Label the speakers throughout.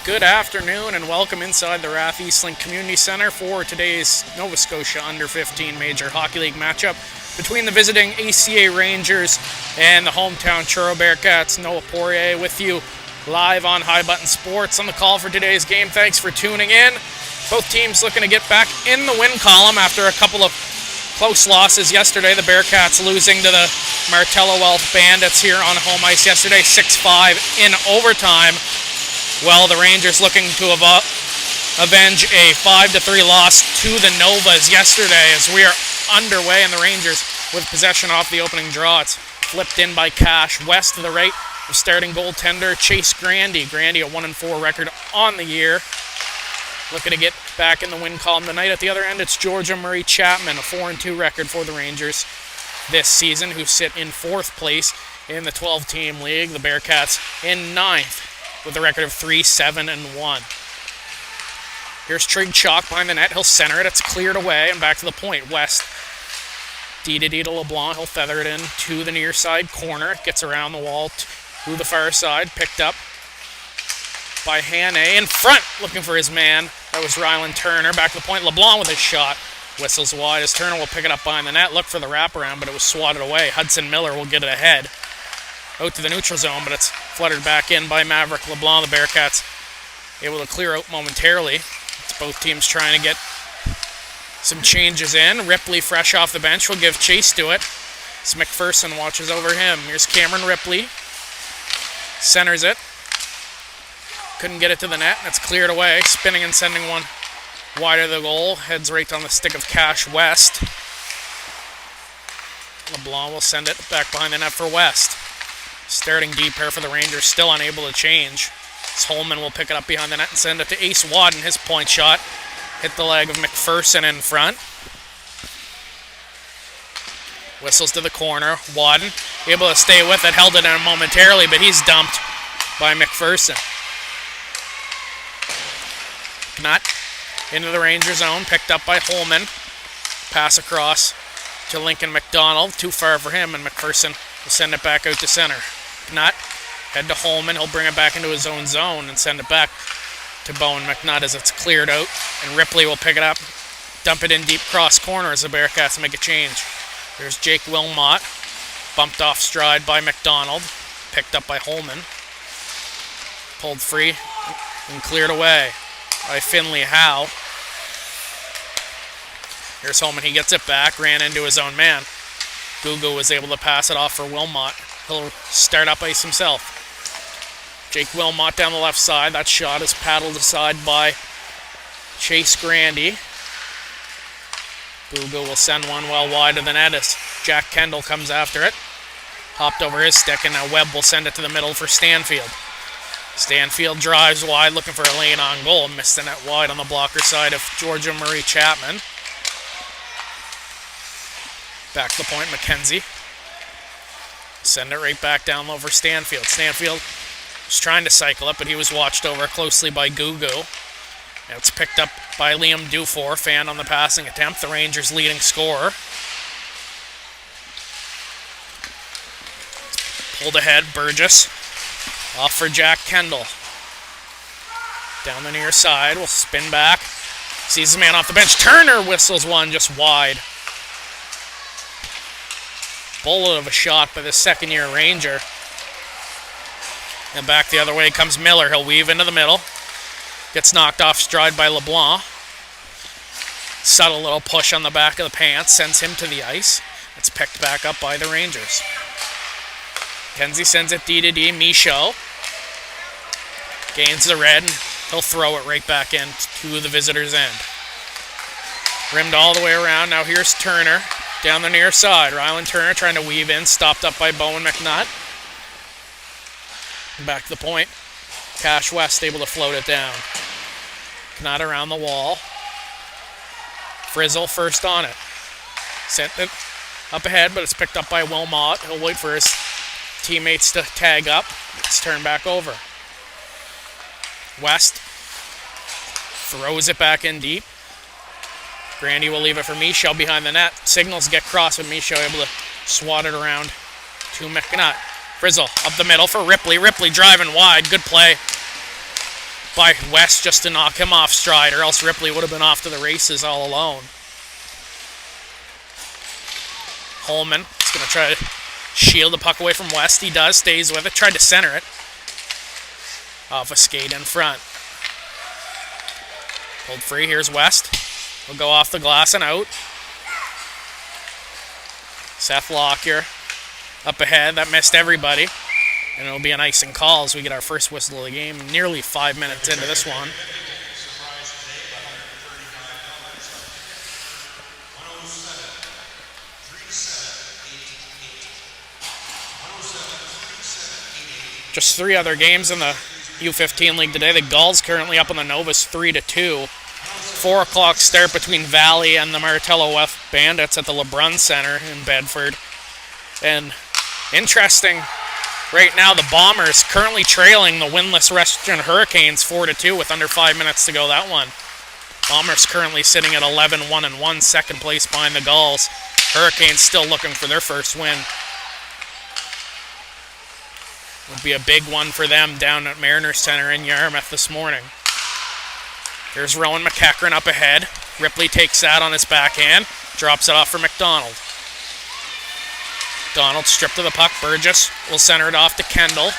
Speaker 1: Good afternoon and welcome inside the Rath Eastlink Community Centre for today's Nova Scotia Under-15 Major Hockey League matchup between the visiting ACA Rangers and the hometown Truro Bearcats. Noah Poirier with you live on High Button Sports on the call for today's game. Thanks for tuning in. Both teams looking to get back in the win column after a couple of close losses yesterday. The Bearcats losing to the Martello Wealth Bandits here on home ice yesterday, 6-5 in overtime. Well, the Rangers looking to avenge a 5-3 loss to the Novas yesterday as we are underway, and the Rangers with possession off the opening draw. It's flipped in by Cash West to the right. The starting goaltender Chase Grandy. Grandy a 1-4 record on the year. Looking to get back in the win column tonight. At the other end, it's Georgia Murray Chapman, a 4-2 record for the Rangers this season, who sit in 4th place in the 12-team league. The Bearcats in 9th with a record of 3-7-1. Here's Trig Chalk behind the net. He'll center it. It's cleared away and back to the point. West D to LeBlanc. He'll feather it in to the near side corner. It gets around the wall to the far side. Picked up by Hannay in front, looking for his man. That was Ryland Turner. Back to the point. LeBlanc with his shot. Whistles wide as Turner will pick it up behind the net. Look for the wraparound, but it was swatted away. Hudson Miller will get it ahead. Out to the neutral zone, but it's fluttered back in by Maverick LeBlanc. The Bearcats able to clear out momentarily. It's both teams trying to get some changes in. Ripley, fresh off the bench, will give chase to it. As McPherson watches over him. Here's Cameron Ripley. Centers it. Couldn't get it to the net, and it's cleared away. Spinning and sending one wide of the goal. Heads right on the stick of Cash West. LeBlanc will send it back behind the net for West. Starting deep here for the Rangers, still unable to change. Holman will pick it up behind the net and send it to Ace Wadden. His point shot hit the leg of McPherson in front. Whistles to the corner. Wadden able to stay with it, held it in momentarily, but he's dumped by McPherson. Knut into the Ranger zone, picked up by Holman. Pass across to Lincoln McDonald, too far for him, and McPherson will send it back out to center. Knut, head to Holman. He'll bring it back into his own zone and send it back to Bowen McNutt as it's cleared out. And Ripley will pick it up, dump it in deep cross corner as the Bearcats make a change. There's Jake Wilmot, bumped off stride by McDonald, picked up by Holman. Pulled free and cleared away by Finley Howe. Here's Holman. He gets it back, ran into his own man. Gugu was able to pass it off for Wilmot. He'll start up ice himself. Jake Wilmot down the left side. That shot is paddled aside by Chase Grandy. Gugu will send one well wide of the net as Jack Kendall comes after it. Hopped over his stick, and now Webb will send it to the middle for Stanfield. Stanfield drives wide, looking for a lane on goal. Missed the net wide on the blocker side of Georgia Murray Chapman. Back to the point, McKenzie. Send it right back down low for Stanfield. Stanfield was trying to cycle it, but he was watched over closely by Gugu. And it's picked up by Liam Dufour, fan on the passing attempt, the Rangers' leading scorer. Pulled ahead, Burgess. Off for Jack Kendall. Down the near side, will spin back. Sees his man off the bench. Turner whistles one just wide. Bullet of a shot by the second-year Ranger. And back the other way comes Miller. He'll weave into the middle. Gets knocked off stride by LeBlanc. Subtle little push on the back of the pants. Sends him to the ice. It's picked back up by the Rangers. Kenzie sends it D to D. Michaud gains the red, and he'll throw it right back in to the visitors' end. Rimmed all the way around. Now here's Turner. Down the near side, Ryland Turner trying to weave in, stopped up by Bowen McNutt. Back to the point. Cash West able to float it down. Knott around the wall. Frizzle first on it. Sent it up ahead, but it's picked up by Wilmot. He'll wait for his teammates to tag up. It's turned back over. West throws it back in deep. Grandy will leave it for Michaud behind the net. Signals get crossed, but Michaud able to swat it around to McNutt. Frizzle up the middle for Ripley. Ripley driving wide. Good play by West just to knock him off stride, or else Ripley would have been off to the races all alone. Holman is going to try to shield the puck away from West. He does, stays with it, tried to center it. Off a skate in front. Pulled free, here's West. Will go off the glass and out. Seth Lockyer up ahead, that missed everybody. And it'll be an icing call as we get our first whistle of the game, nearly 5 minutes into this one. Just 3 other games in the U15 league today. The Gulls currently up on the Novus 3-2. 4 o'clock start between Valley and the Martello West Bandits at the LeBrun Center in Bedford. And interesting, right now the Bombers currently trailing the winless Western Hurricanes 4-2 with under 5 minutes to go that one. Bombers currently sitting at 11-1-1, second place behind the Gulls. Hurricanes still looking for their first win. Would be a big one for them down at Mariners Center in Yarmouth this morning. Here's Rowan McEachran up ahead. Ripley takes that on his backhand. Drops it off for McDonald. McDonald stripped of the puck. Burgess will center it off to Kendall.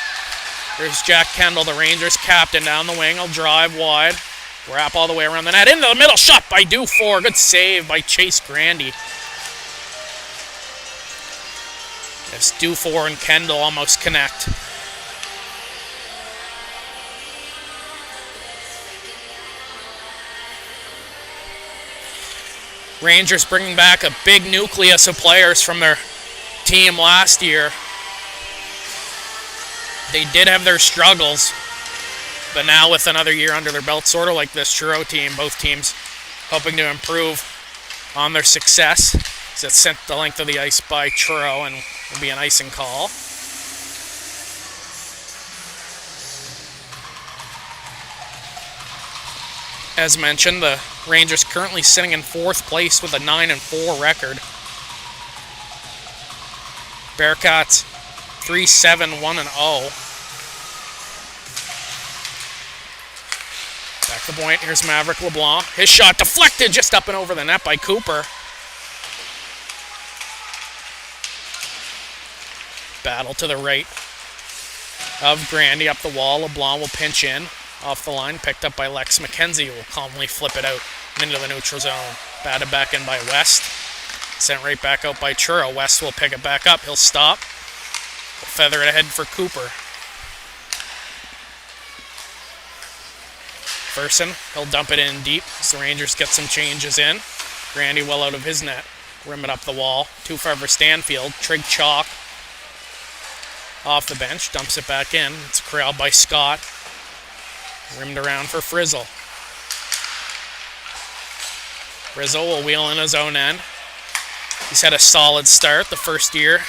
Speaker 1: Here's Jack Kendall, the Rangers captain, down the wing. He'll drive wide. Wrap all the way around the net. Into the middle. Shot by Dufour. Good save by Chase Grandy. As Dufour and Kendall almost connect. Rangers bringing back a big nucleus of players from their team last year. They did have their struggles, but now with another year under their belt, sort of like this Truro team, both teams hoping to improve on their success. So it's sent the length of the ice by Truro and will be an icing call. As mentioned, the Rangers currently sitting in 4th place with a 9-4 record. Bearcats 3-7-1-0. Back to the point. Here's Maverick LeBlanc. His shot deflected just up and over the net by Cooper. Battle to the right of Grandy up the wall. LeBlanc will pinch in. Off the line, picked up by Lex McKenzie, who will calmly flip it out into the neutral zone. Batted back in by West. Sent right back out by Truro. West will pick it back up. He'll stop. He'll feather it ahead for Cooper. Ferson, he'll dump it in deep as the Rangers get some changes in. Grandy well out of his net. Rim it up the wall. Too far for Stanfield. Trig Chalk off the bench. Dumps it back in. It's corralled by Scott. Rimmed around for Frizzle. Frizzle will wheel in his own end. He's had a solid start the first year.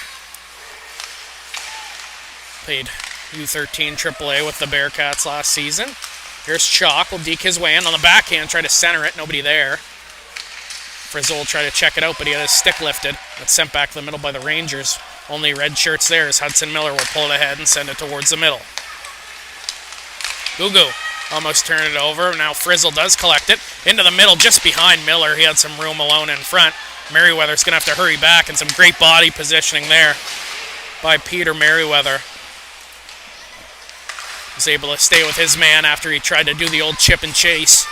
Speaker 1: Played U13 AAA with the Bearcats last season. Here's Chalk. Will deke his way in on the backhand. Try to center it. Nobody there. Frizzle will try to check it out, but he had his stick lifted. It's sent back to the middle by the Rangers. Only red shirts there as Hudson Miller will pull it ahead and send it towards the middle. Gugu almost turned it over. Now Frizzle does collect it. Into the middle just behind Miller. He had some room alone in front. Merriweather's going to have to hurry back, and some great body positioning there by Peter Merriweather. Was able to stay with his man after he tried to do the old chip and chase.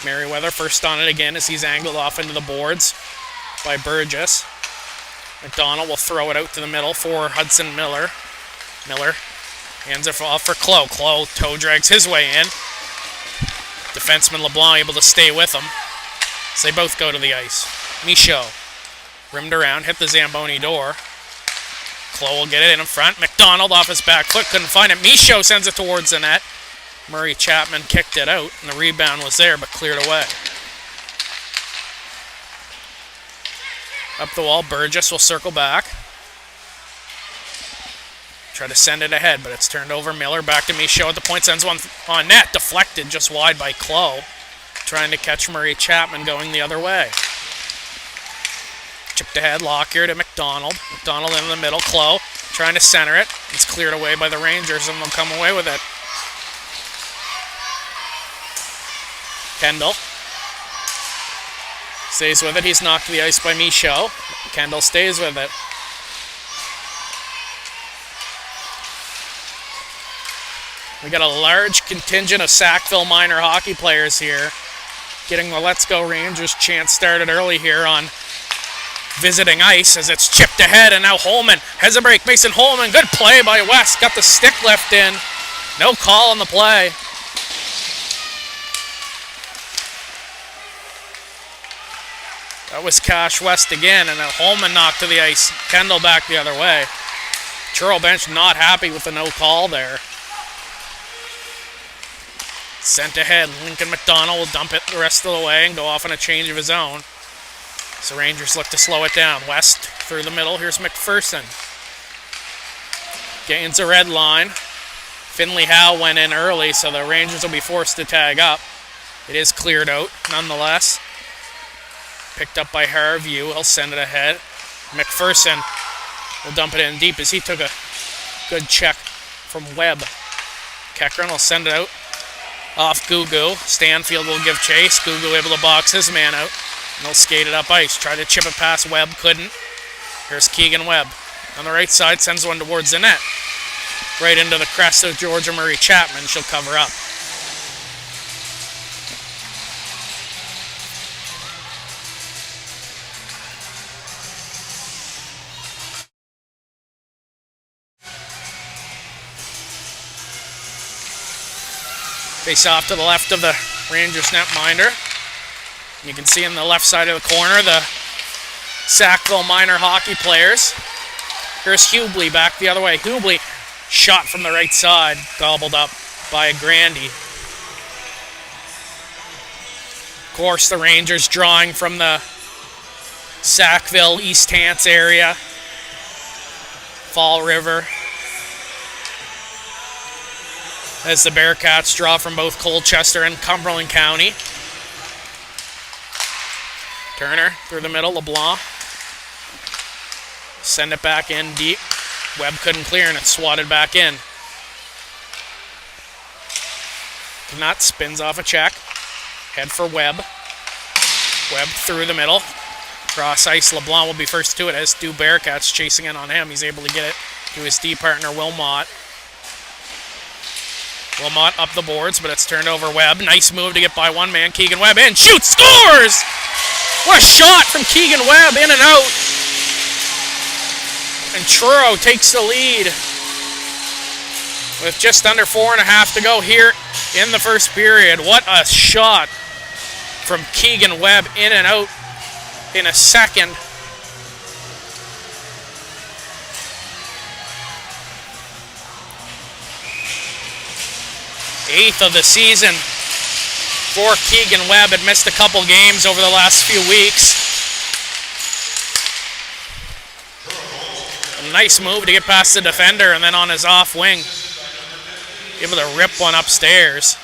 Speaker 1: Merriweather first on it again as he's angled off into the boards by Burgess. McDonald will throw it out to the middle for Hudson Miller. Miller hands it off for Clough. Clough toe drags his way in. Defenseman LeBlanc able to stay with him. So they both go to the ice. Michaud rimmed around, hit the Zamboni door. Clough will get it in front. McDonald off his back foot, couldn't find it. Michaud sends it towards the net. Murray Chapman kicked it out, and the rebound was there, but cleared away. Up the wall, Burgess will circle back. Try to send it ahead, but it's turned over. Miller back to Michaud at the point, sends one on net. Deflected just wide by Clough. Trying to catch Murray Chapman going the other way. Chipped ahead, Lockyer to McDonald. McDonald in the middle. Clough trying to center it. It's cleared away by the Rangers, and they'll come away with it. Kendall stays with it. He's knocked to the ice by Michaud. Kendall stays with it. We got a large contingent of Sackville minor hockey players here, getting the Let's Go Rangers chant started early here on visiting ice as it's chipped ahead, and now Holman has a break. Mason Holman, good play by West, got the stick lift in. No call on the play. That was Cash West again, and then Holman knocked to the ice. Kendall back the other way. Truro bench not happy with the no call there. Sent ahead, Lincoln McDonald will dump it the rest of the way and go off on a change of his own. So Rangers look to slow it down. West through the middle, here's McPherson. Gains a red line. Finley Howe went in early, so the Rangers will be forced to tag up. It is cleared out, nonetheless. Picked up by Harview, he'll send it ahead. McPherson will dump it in deep as he took a good check from Webb. Kekron will send it out off Gugu. Stanfield will give chase. Gugu able to box his man out. And he'll skate it up ice. Try to chip it past Webb, couldn't. Here's Keegan Webb. On the right side, sends one towards the net. Right into the crest of Georgia Marie Chapman. She'll cover up. Face off to the left of the Rangers netminder. You can see on the left side of the corner the Sackville minor hockey players. Here's Hubley back the other way. Hubley shot from the right side, gobbled up by Grandy. Of course, the Rangers drawing from the Sackville, East Hants area. Fall River. As the Bearcats draw from both Colchester and Cumberland County. Turner through the middle, LeBlanc. Send it back in deep. Webb couldn't clear and it swatted back in. Knut spins off a check. Head for Webb. Webb through the middle. Cross ice, LeBlanc will be first to it as do Bearcats chasing in on him. He's able to get it to his D partner, Wilmot. Wilmot up the boards, but it's turned over Webb. Nice move to get by one man. Keegan Webb in. Shoots! Scores! What a shot from Keegan Webb, in and out. And Truro takes the lead with just under 4.5 to go here in the first period. What a shot from Keegan Webb, in and out in a second. Eighth of the season for Keegan Webb. Had missed a couple games over the last few weeks. A nice move to get past the defender and then on his off wing, able to rip one upstairs.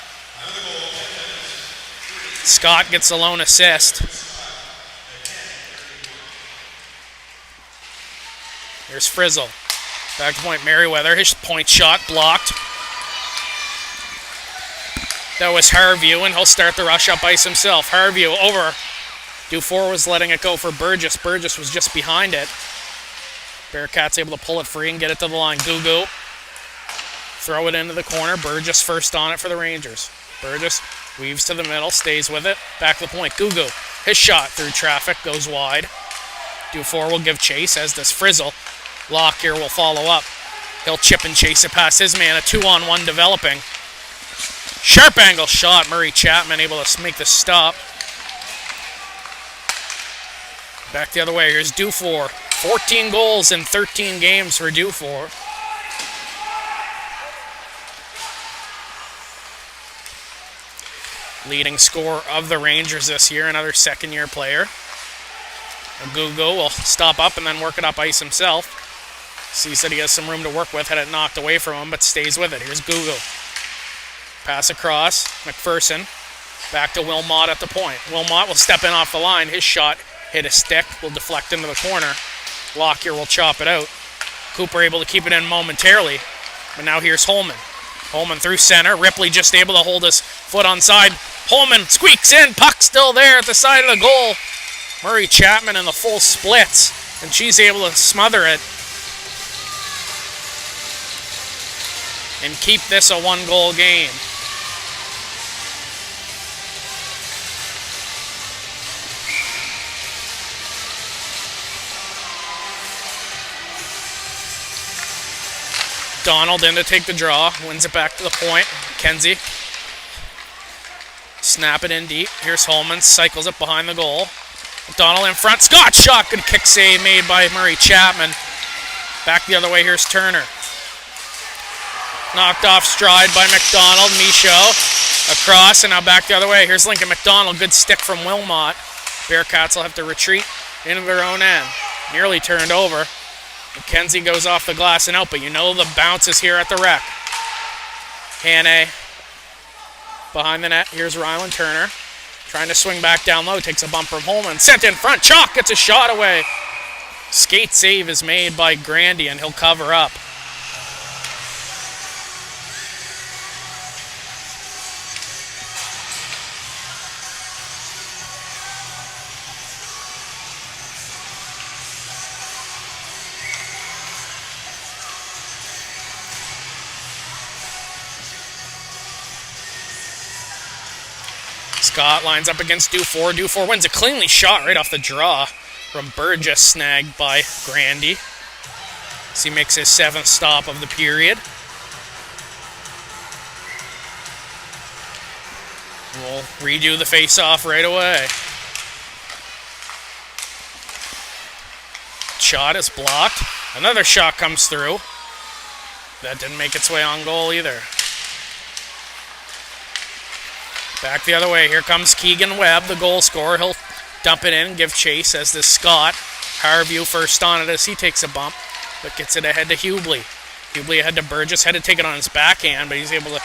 Speaker 1: Scott gets a lone assist. Here's Frizzle. Back to point Merriweather. His point shot blocked. That was Harview, and he'll start the rush up ice himself. Harview over. Dufour was letting it go for Burgess. Burgess was just behind it. Bearcats able to pull it free and get it to the line. Gugu. Throw it into the corner. Burgess first on it for the Rangers. Burgess weaves to the middle, stays with it. Back to the point. Gugu. His shot through traffic goes wide. Dufour will give chase, as does Frizzle. Lockyer will follow up. He'll chip and chase it past his man. A 2-on-1 developing. Sharp angle shot. Murray Chapman able to make the stop. Back the other way. Here's Dufour. 14 goals in 13 games for Dufour. Leading scorer of the Rangers this year, another second-year player. Gugu will stop up and then work it up ice himself. Sees that he has some room to work with, had it knocked away from him, but stays with it. Here's Gugu. Pass across. McPherson. Back to Wilmot at the point. Wilmot will step in off the line. His shot hit a stick. Will deflect into the corner. Lockyer will chop it out. Cooper able to keep it in momentarily. But now here's Holman. Holman through center. Ripley just able to hold his foot onside. Holman squeaks in. Puck still there at the side of the goal. Murray Chapman in the full splits. And she's able to smother it. And keep this a 1-goal game. Donald in to take the draw. Wins it back to the point. Kenzie. Snap it in deep. Here's Holman. Cycles it behind the goal. Donald in front. Scott shot. Good kick save made by Murray Chapman. Back the other way. Here's Turner. Knocked off stride by McDonald. Michaud across and now back the other way. Here's Lincoln McDonald. Good stick from Wilmot. Bearcats will have to retreat into their own end. Nearly turned over. McKenzie goes off the glass and out, but you know the bounce is here at the rec. Hannay behind the net. Here's Ryland Turner. Trying to swing back down low. Takes a bump from Holman. Sent in front. Chalk gets a shot away. Skate save is made by Grandy, and he'll cover up. Scott lines up against Dufour. Dufour wins a cleanly shot right off the draw from Burgess, snagged by Grandy. As he makes his 7th stop of the period. We'll redo the face-off right away. Shot is blocked. Another shot comes through. That didn't make its way on goal either. Back the other way. Here comes Keegan Webb, the goal scorer. He'll dump it in and give chase as this Scott. Harview first on it as he takes a bump, but gets it ahead to Hubley. Hubley ahead to Burgess. Had to take it on his backhand, but he's able to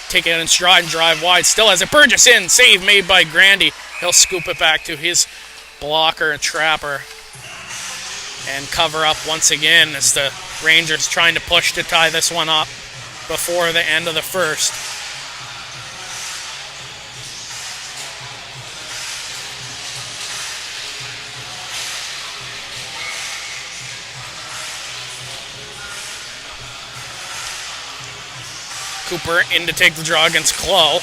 Speaker 1: take it in stride and drive wide. Still has it. Burgess in. Save made by Grandy. He'll scoop it back to his blocker and trapper and cover up once again as the Rangers trying to push to tie this one up before the end of the first. Cooper in to take the draw against Clough.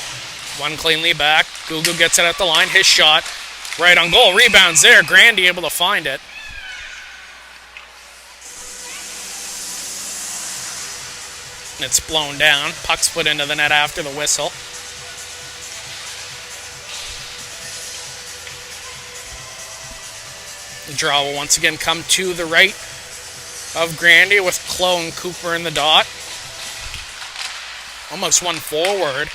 Speaker 1: One cleanly back. Gugu gets it at the line. His shot right on goal. Rebounds there. Grandy able to find it. It's blown down. Puck's put into the net after the whistle. The draw will once again come to the right of Grandy with Clough and Cooper in the dot. Almost one forward.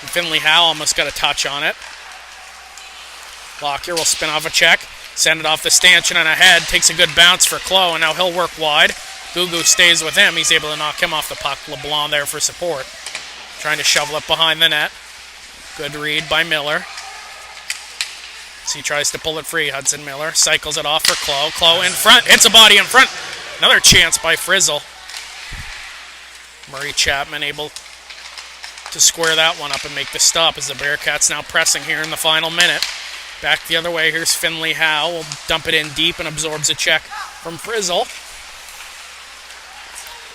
Speaker 1: And Finley Howe almost got a touch on it. Lockyer will spin off a check. Send it off the stanchion and ahead. Takes a good bounce for Clough, and now he'll work wide. Gugu stays with him. He's able to knock him off the puck. LeBlanc there for support. Trying to shovel it behind the net. Good read by Miller. As he tries to pull it free. Hudson Miller cycles it off for Clough. Clough in front. Hits a body in front. Another chance by Frizzle. Murray Chapman able to square that one up and make the stop as the Bearcats now pressing here in the final minute. Back the other way, here's Finley Howe. Will dump it in deep and absorbs a check from Frizzle.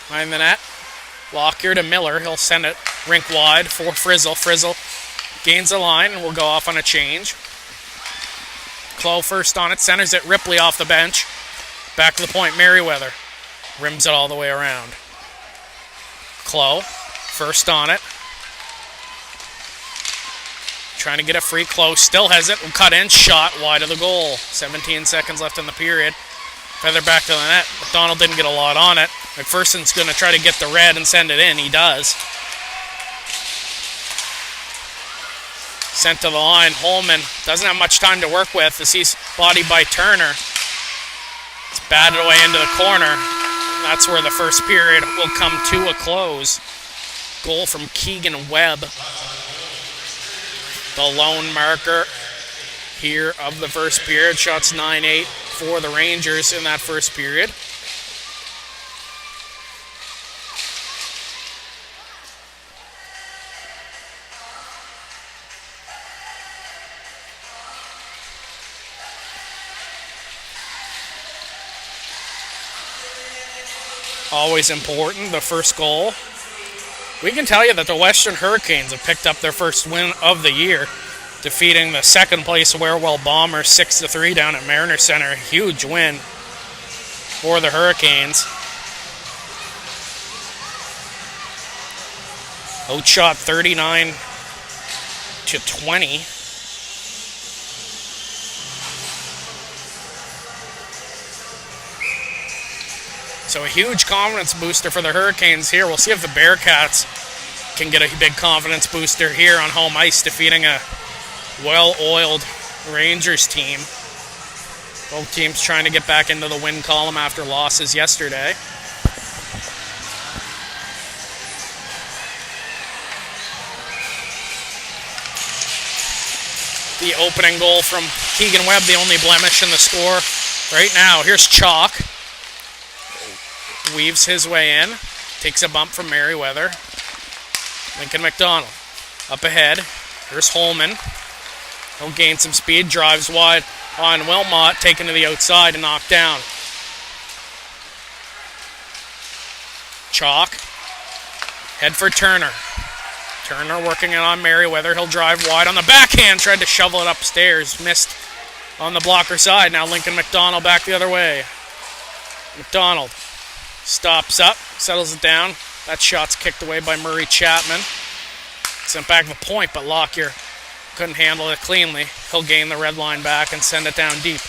Speaker 1: Behind the net, Lockyer to Miller. He'll send it rink wide for Frizzle. Frizzle gains the line and will go off on a change. Clough first on it, centers it. Ripley off the bench. Back to the point, Merriweather. Rims it all the way around. Clough first on it. Trying to get it free. Close. Still has it. Will cut in. Shot wide of the goal. 17 seconds left in the period. Feather back to the net. McDonald didn't get a lot on it. McPherson's going to try to get the red and send it in. He does. Sent to the line. Holman doesn't have much time to work with as he's bodied by Turner. It's batted away into the corner. That's where the first period will come to a close. Goal from Keegan Webb. The lone marker here of the first period. Shots 9-8 for the Rangers in that first period. Always important, the first goal. We can tell you that the Western Hurricanes have picked up their first win of the year, defeating the second place Warewell Bombers 6-3 down at Mariner Center. A huge win for the Hurricanes. Outshot 39-20. So a huge confidence booster for the Hurricanes here. We'll see if the Bearcats can get a big confidence booster here on home ice, defeating a well-oiled Rangers team. Both teams trying to get back into the win column after losses yesterday. The opening goal from Keegan Webb, the only blemish in the score right now. Here's Chalk. Weaves his way in. Takes a bump from Merriweather. Lincoln McDonald up ahead. Here's Holman. He'll gain some speed. Drives wide on Wilmot. Taken to the outside and knocked down. Chalk. Head for Turner. Turner working it on Merriweather. He'll drive wide on the backhand. Tried to shovel it upstairs. Missed on the blocker side. Now Lincoln McDonald back the other way. McDonald stops up. Settles it down. That shot's kicked away by Murray Chapman. Sent back the point, but Lockyer couldn't handle it cleanly. He'll gain the red line back and send it down deep.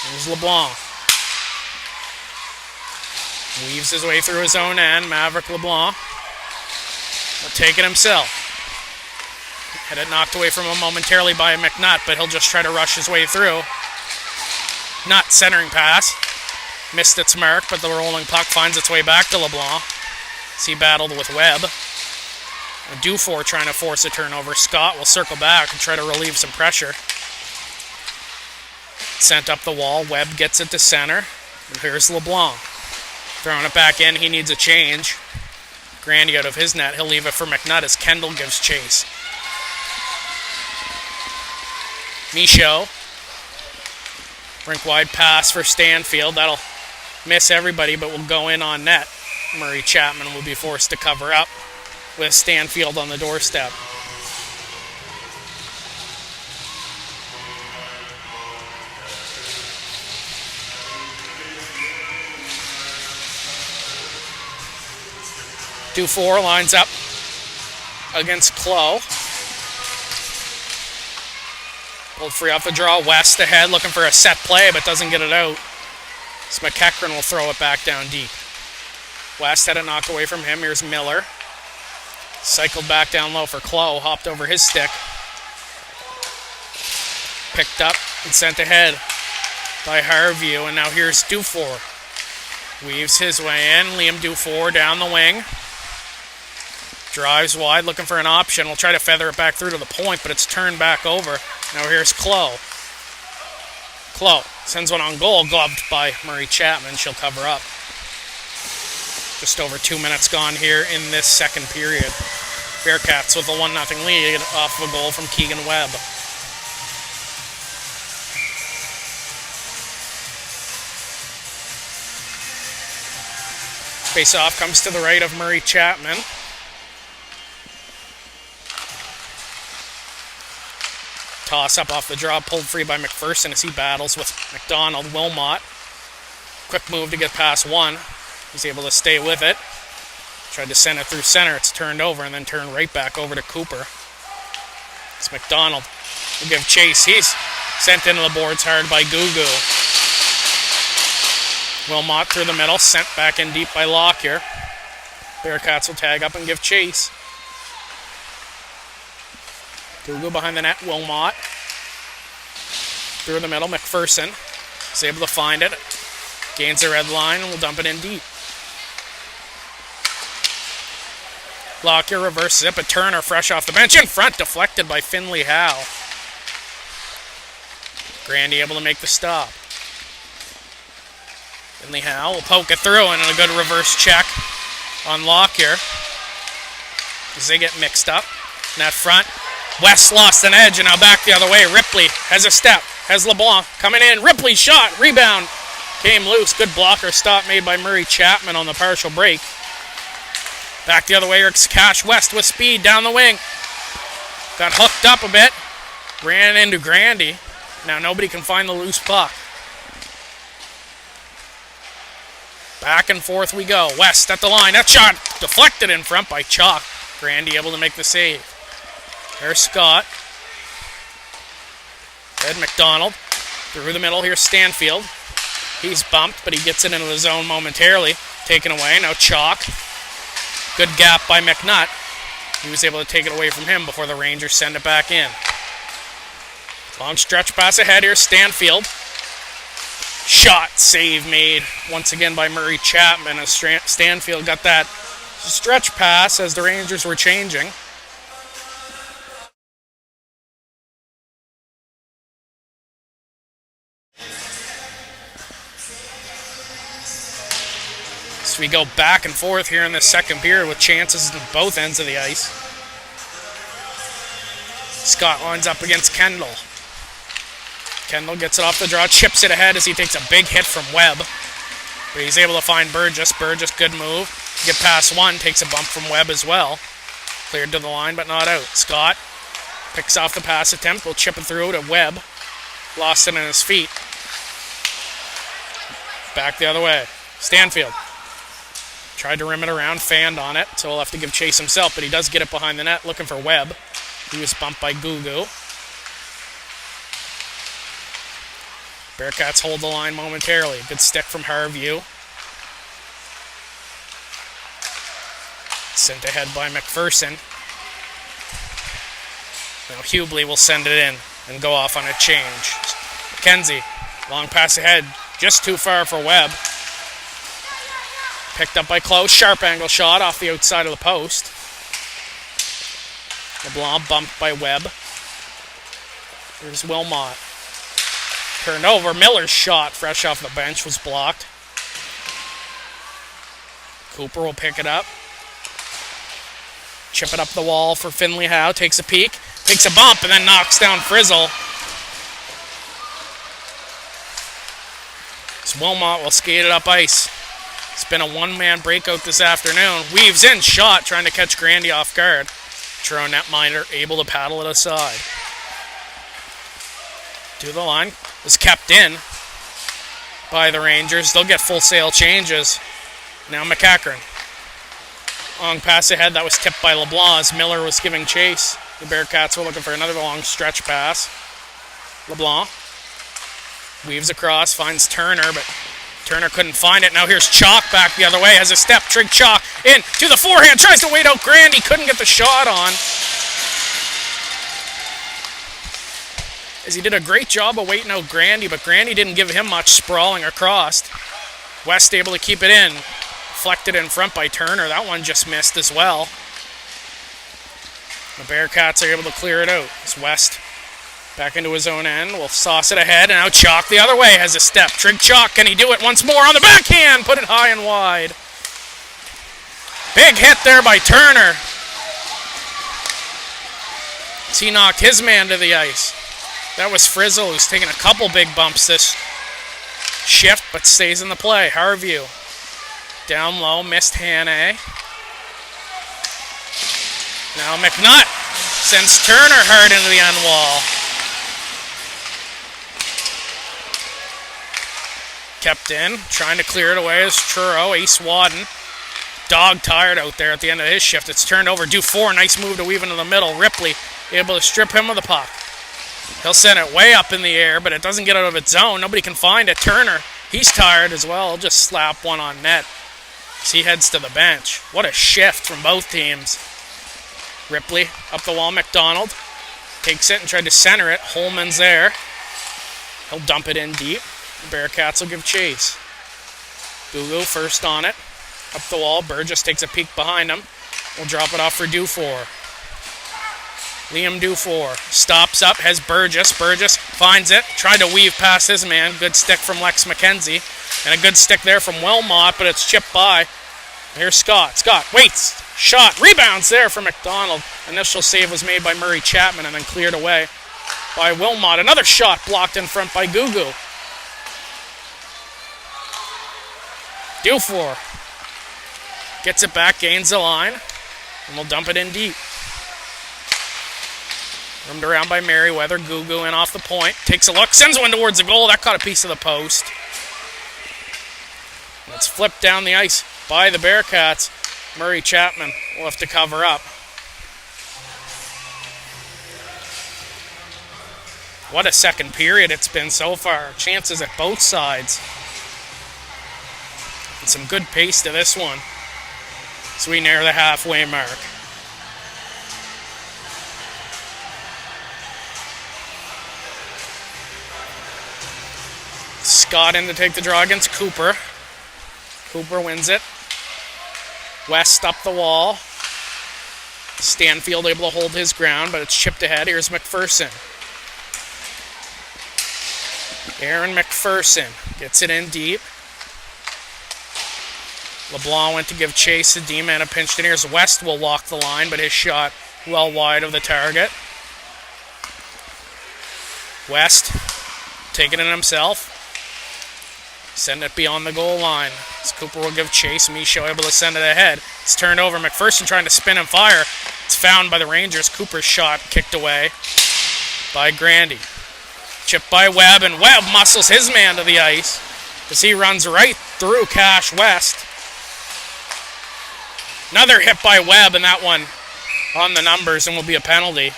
Speaker 1: Here's LeBlanc. Weaves his way through his own end. Maverick LeBlanc will take it himself. Had it knocked away from him momentarily by McNutt, but he'll just try to rush his way through. Nutt centering pass. Missed its mark, but the rolling puck finds its way back to LeBlanc. As he battled with Webb. Dufour trying to force a turnover. Scott will circle back and try to relieve some pressure. Sent up the wall. Webb gets it to center. And here's LeBlanc. Throwing it back in. He needs a change. Grandy out of his net. He'll leave it for McNutt as Kendall gives chase. Michaud. Rink wide pass for Stanfield. That'll miss everybody, but will go in on net. Murray Chapman will be forced to cover up with Stanfield on the doorstep. Dufour lines up against Clough. Pulled free off the draw. West ahead, looking for a set play, but doesn't get it out. So McEachran will throw it back down deep. West had it knocked away from him. Here's Miller. Cycled back down low for Clough. Hopped over his stick. Picked up and sent ahead by Harview. And now here's Dufour. Weaves his way in. Liam Dufour down the wing. Drives wide, looking for an option. We'll try to feather it back through to the point, but it's turned back over. Now here's Clough. Clough sends one on goal, gloved by Murray Chapman. She'll cover up. Just over 2 minutes gone here in this second period. Bearcats with a 1-0 lead off of a goal from Keegan Webb. Face-off comes to the right of Murray Chapman. Toss up off the draw, pulled free by McPherson as he battles with McDonald. Wilmot. Quick move to get past one. He's able to stay with it. Tried to send it through center. It's turned over and then turned right back over to Cooper. It's McDonald. Will give chase. He's sent into the boards hard by Gugu. Wilmot through the middle. Sent back in deep by Lockyer. Bearcats will tag up and give chase. Gugu behind the net. Wilmot. Through the middle. McPherson is able to find it. Gains the red line and will dump it in deep. Lockyer reverses it, but Turner fresh off the bench in front, deflected by Finley Howe. Grandy able to make the stop. Finley Howe will poke it through and a good reverse check on Lockyer. As they get mixed up. Net front. West lost an edge and now back the other way. Ripley has a step. Has LeBlanc coming in. Ripley shot. Rebound. Came loose. Good blocker stop made by Murray Chapman on the partial break. Back the other way, Eric's Cash West with speed down the wing. Got hooked up a bit. Ran into Grandy. Now nobody can find the loose puck. Back and forth we go. West at the line. That shot deflected in front by Chalk. Grandy able to make the save. There's Scott. Ed McDonald. Through the middle, here's Stanfield. He's bumped, but he gets it into the zone momentarily. Taken away. Now Chalk. Good gap by McNutt. He was able to take it away from him before the Rangers send it back in. Long stretch pass ahead. Here's Stanfield. Shot save made once again by Murray Chapman as Stanfield got that stretch pass as the Rangers were changing. So we go back and forth here in the second period with chances on both ends of the ice. Scott lines up against Kendall. Kendall gets it off the draw, chips it ahead as he takes a big hit from Webb. But he's able to find Burgess. Burgess, good move. Get past one, takes a bump from Webb as well. Cleared to the line, but not out. Scott picks off the pass attempt, will chip it through to Webb. Lost it in his feet. Back the other way. Stanfield. Tried to rim it around, fanned on it, so he'll have to give chase himself, but he does get it behind the net, looking for Webb. He was bumped by Gugu. Bearcats hold the line momentarily. Good stick from Harview. Sent ahead by McPherson. Now Hubley will send it in and go off on a change. McKenzie, long pass ahead, just too far for Webb. Picked up by Close, sharp angle shot off the outside of the post. LeBlanc bumped by Webb. Here's Wilmot. Turned over, Miller's shot, fresh off the bench, was blocked. Cooper will pick it up. Chip it up the wall for Finley Howe, takes a peek, takes a bump, and then knocks down Frizzle. So Wilmot will skate it up ice. It's been a one-man breakout this afternoon. Weaves in, shot, trying to catch Grandy off guard. Truro netminder able to paddle it aside. To the line. Was kept in by the Rangers. They'll get full sail changes. Now McEachern. Long pass ahead. That was tipped by LeBlanc as Miller was giving chase. The Bearcats were looking for another long stretch pass. LeBlanc weaves across, finds Turner, but Turner couldn't find it. Now here's Chalk back the other way. Has a step. Trig Chalk in to the forehand. Tries to wait out Grandy. Couldn't get the shot on. As he did a great job of waiting out Grandy, but Grandy didn't give him much sprawling across. West able to keep it in. Deflected in front by Turner. That one just missed as well. The Bearcats are able to clear it out. As West back into his own end. Will sauce it ahead, and now Chalk the other way has a step. Trig Chalk, can he do it once more on the backhand? Put it high and wide. Big hit there by Turner. As he knocked his man to the ice. That was Frizzle, who's taken a couple big bumps this shift, but stays in the play. Harview. Down low, missed Hannay. Now McNutt sends Turner hard into the end wall. Kept in, trying to clear it away as Truro, Ace Wadden. Dog tired out there at the end of his shift. It's turned over. Dufour, nice move to weave into the middle. Ripley able to strip him of the puck. He'll send it way up in the air, but it doesn't get out of its zone. Nobody can find it. Turner, he's tired as well. He'll just slap one on net as he heads to the bench. What a shift from both teams. Ripley up the wall. McDonald takes it and tried to center it. Holman's there. He'll dump it in deep. The Bearcats will give chase. Gugu first on it. Up the wall. Burgess takes a peek behind him. We'll drop it off for Dufour. Liam Dufour stops up, has Burgess. Burgess finds it, tried to weave past his man. Good stick from Lex McKenzie. And a good stick there from Wilmot, but it's chipped by. Here's Scott. Scott waits. Shot. Rebounds there for McDonald. Initial save was made by Murray Chapman and then cleared away by Wilmot. Another shot blocked in front by Gugu. Dufour gets it back, gains the line, and we'll dump it in deep. Roomed around by Merriweather. Gugu in off the point. Takes a look, sends one towards the goal. That caught a piece of the post. It's flipped down the ice by the Bearcats. Murray Chapman will have to cover up. What a second period it's been so far. Chances at both sides. And some good pace to this one as we near the halfway mark. Scott in to take the draw against Cooper. Cooper wins it. West up the wall. Stanfield able to hold his ground, but it's chipped ahead. Here's McPherson. Aaron McPherson gets it in deep. LeBlanc went to give chase to D-Man. A pinched in. Here's West will walk the line, but his shot well wide of the target. West taking it himself. Send it beyond the goal line. As Cooper will give chase. Michaud able to send it ahead. It's turned over. McPherson trying to spin and fire. It's found by the Rangers. Cooper's shot kicked away by Grandy. Chipped by Webb, and Webb muscles his man to the ice as he runs right through Cash West. Another hit by Webb, and that one on the numbers and will be a penalty.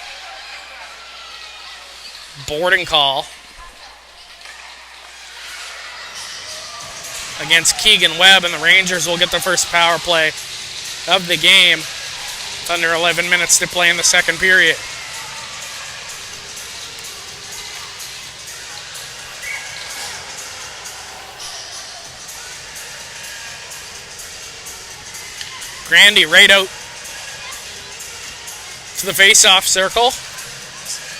Speaker 1: Boarding call against Keegan Webb, and the Rangers will get the first power play of the game. Under 11 minutes to play in the second period. Grandy right out to the face-off circle,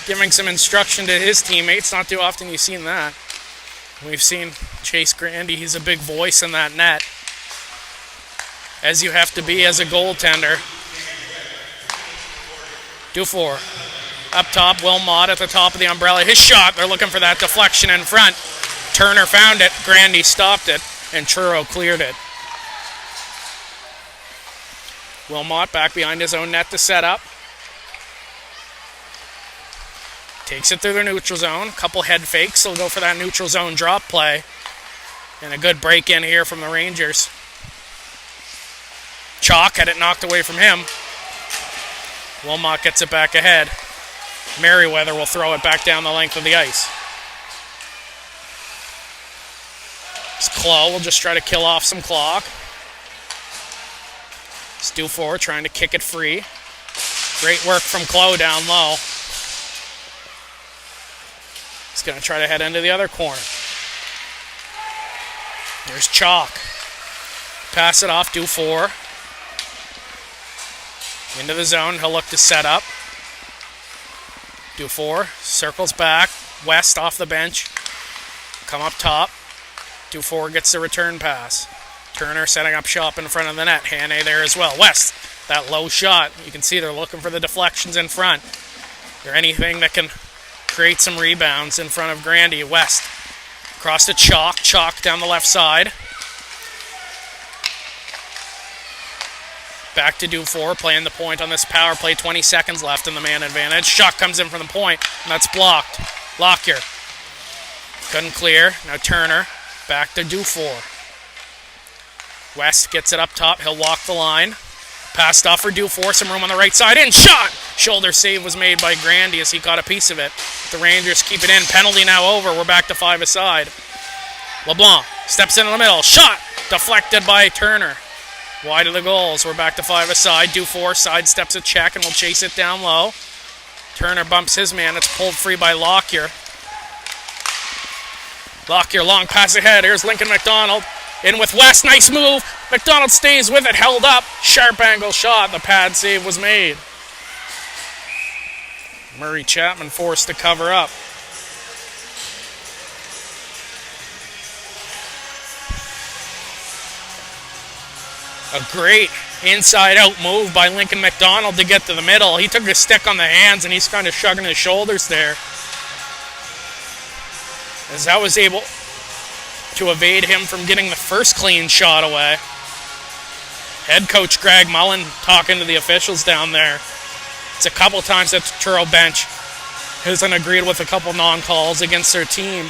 Speaker 1: giving some instruction to his teammates. Not too often you've seen that. We've seen Chase Grandy. He's a big voice in that net, as you have to be as a goaltender. Dufour up top. Wilmot at the top of the umbrella. His shot. They're looking for that deflection in front. Turner found it. Grandy stopped it, and Truro cleared it. Wilmot back behind his own net to set up. Takes it through the neutral zone. Couple head fakes. He'll go for that neutral zone drop play. And a good break in here from the Rangers. Chalk had it knocked away from him. Wilmot gets it back ahead. Merriweather will throw it back down the length of the ice. Clow will just try to kill off some clock. Dufour trying to kick it free. Great work from Clow down low. He's going to try to head into the other corner. There's Chalk. Pass it off. Dufour into the zone. He'll look to set up. Dufour circles back. West off the bench. Come up top. Dufour gets the return pass. Turner setting up shop in front of the net. Hannay there as well. West, that low shot. You can see they're looking for the deflections in front. Or anything that can create some rebounds in front of Grandy. West across to Chalk. Chalk down the left side. Back to Dufour, playing the point on this power play. 20 seconds left in the man advantage. Shot comes in from the point, and that's blocked. Lockyer couldn't clear. Now Turner back to Dufour. West gets it up top. He'll walk the line. Passed off for Dufour. Some room on the right side. In. Shot! Shoulder save was made by Grandy as he caught a piece of it. The Rangers keep it in. Penalty now over. We're back to 5 aside. LeBlanc steps in the middle. Shot! Deflected by Turner. Wide of the goals. We're back to 5 aside. Dufour sidesteps a check and will chase it down low. Turner bumps his man. It's pulled free by Lockyer. Lockyer long pass ahead. Here's Lincoln McDonald. In with West. Nice move. McDonald stays with it. Held up. Sharp angle shot. The pad save was made. Murray Chapman forced to cover up. A great inside-out move by Lincoln McDonald to get to the middle. He took a stick on the hands, and he's kind of shrugging his shoulders there. As that was able to evade him from getting the first clean shot away. Head coach Greg Mullen talking to the officials down there. It's a couple times that the Truro bench hasn't agreed with a couple non-calls against their team.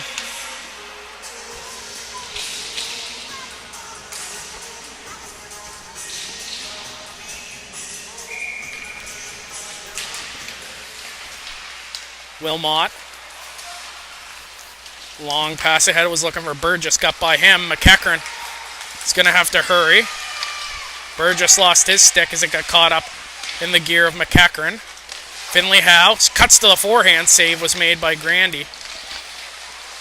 Speaker 1: Wilmot. Long pass ahead, was looking for Burgess, got by him. McEachran is going to have to hurry. Burgess lost his stick as it got caught up in the gear of McEachran. Finley Howe cuts to the forehand, save was made by Grandy.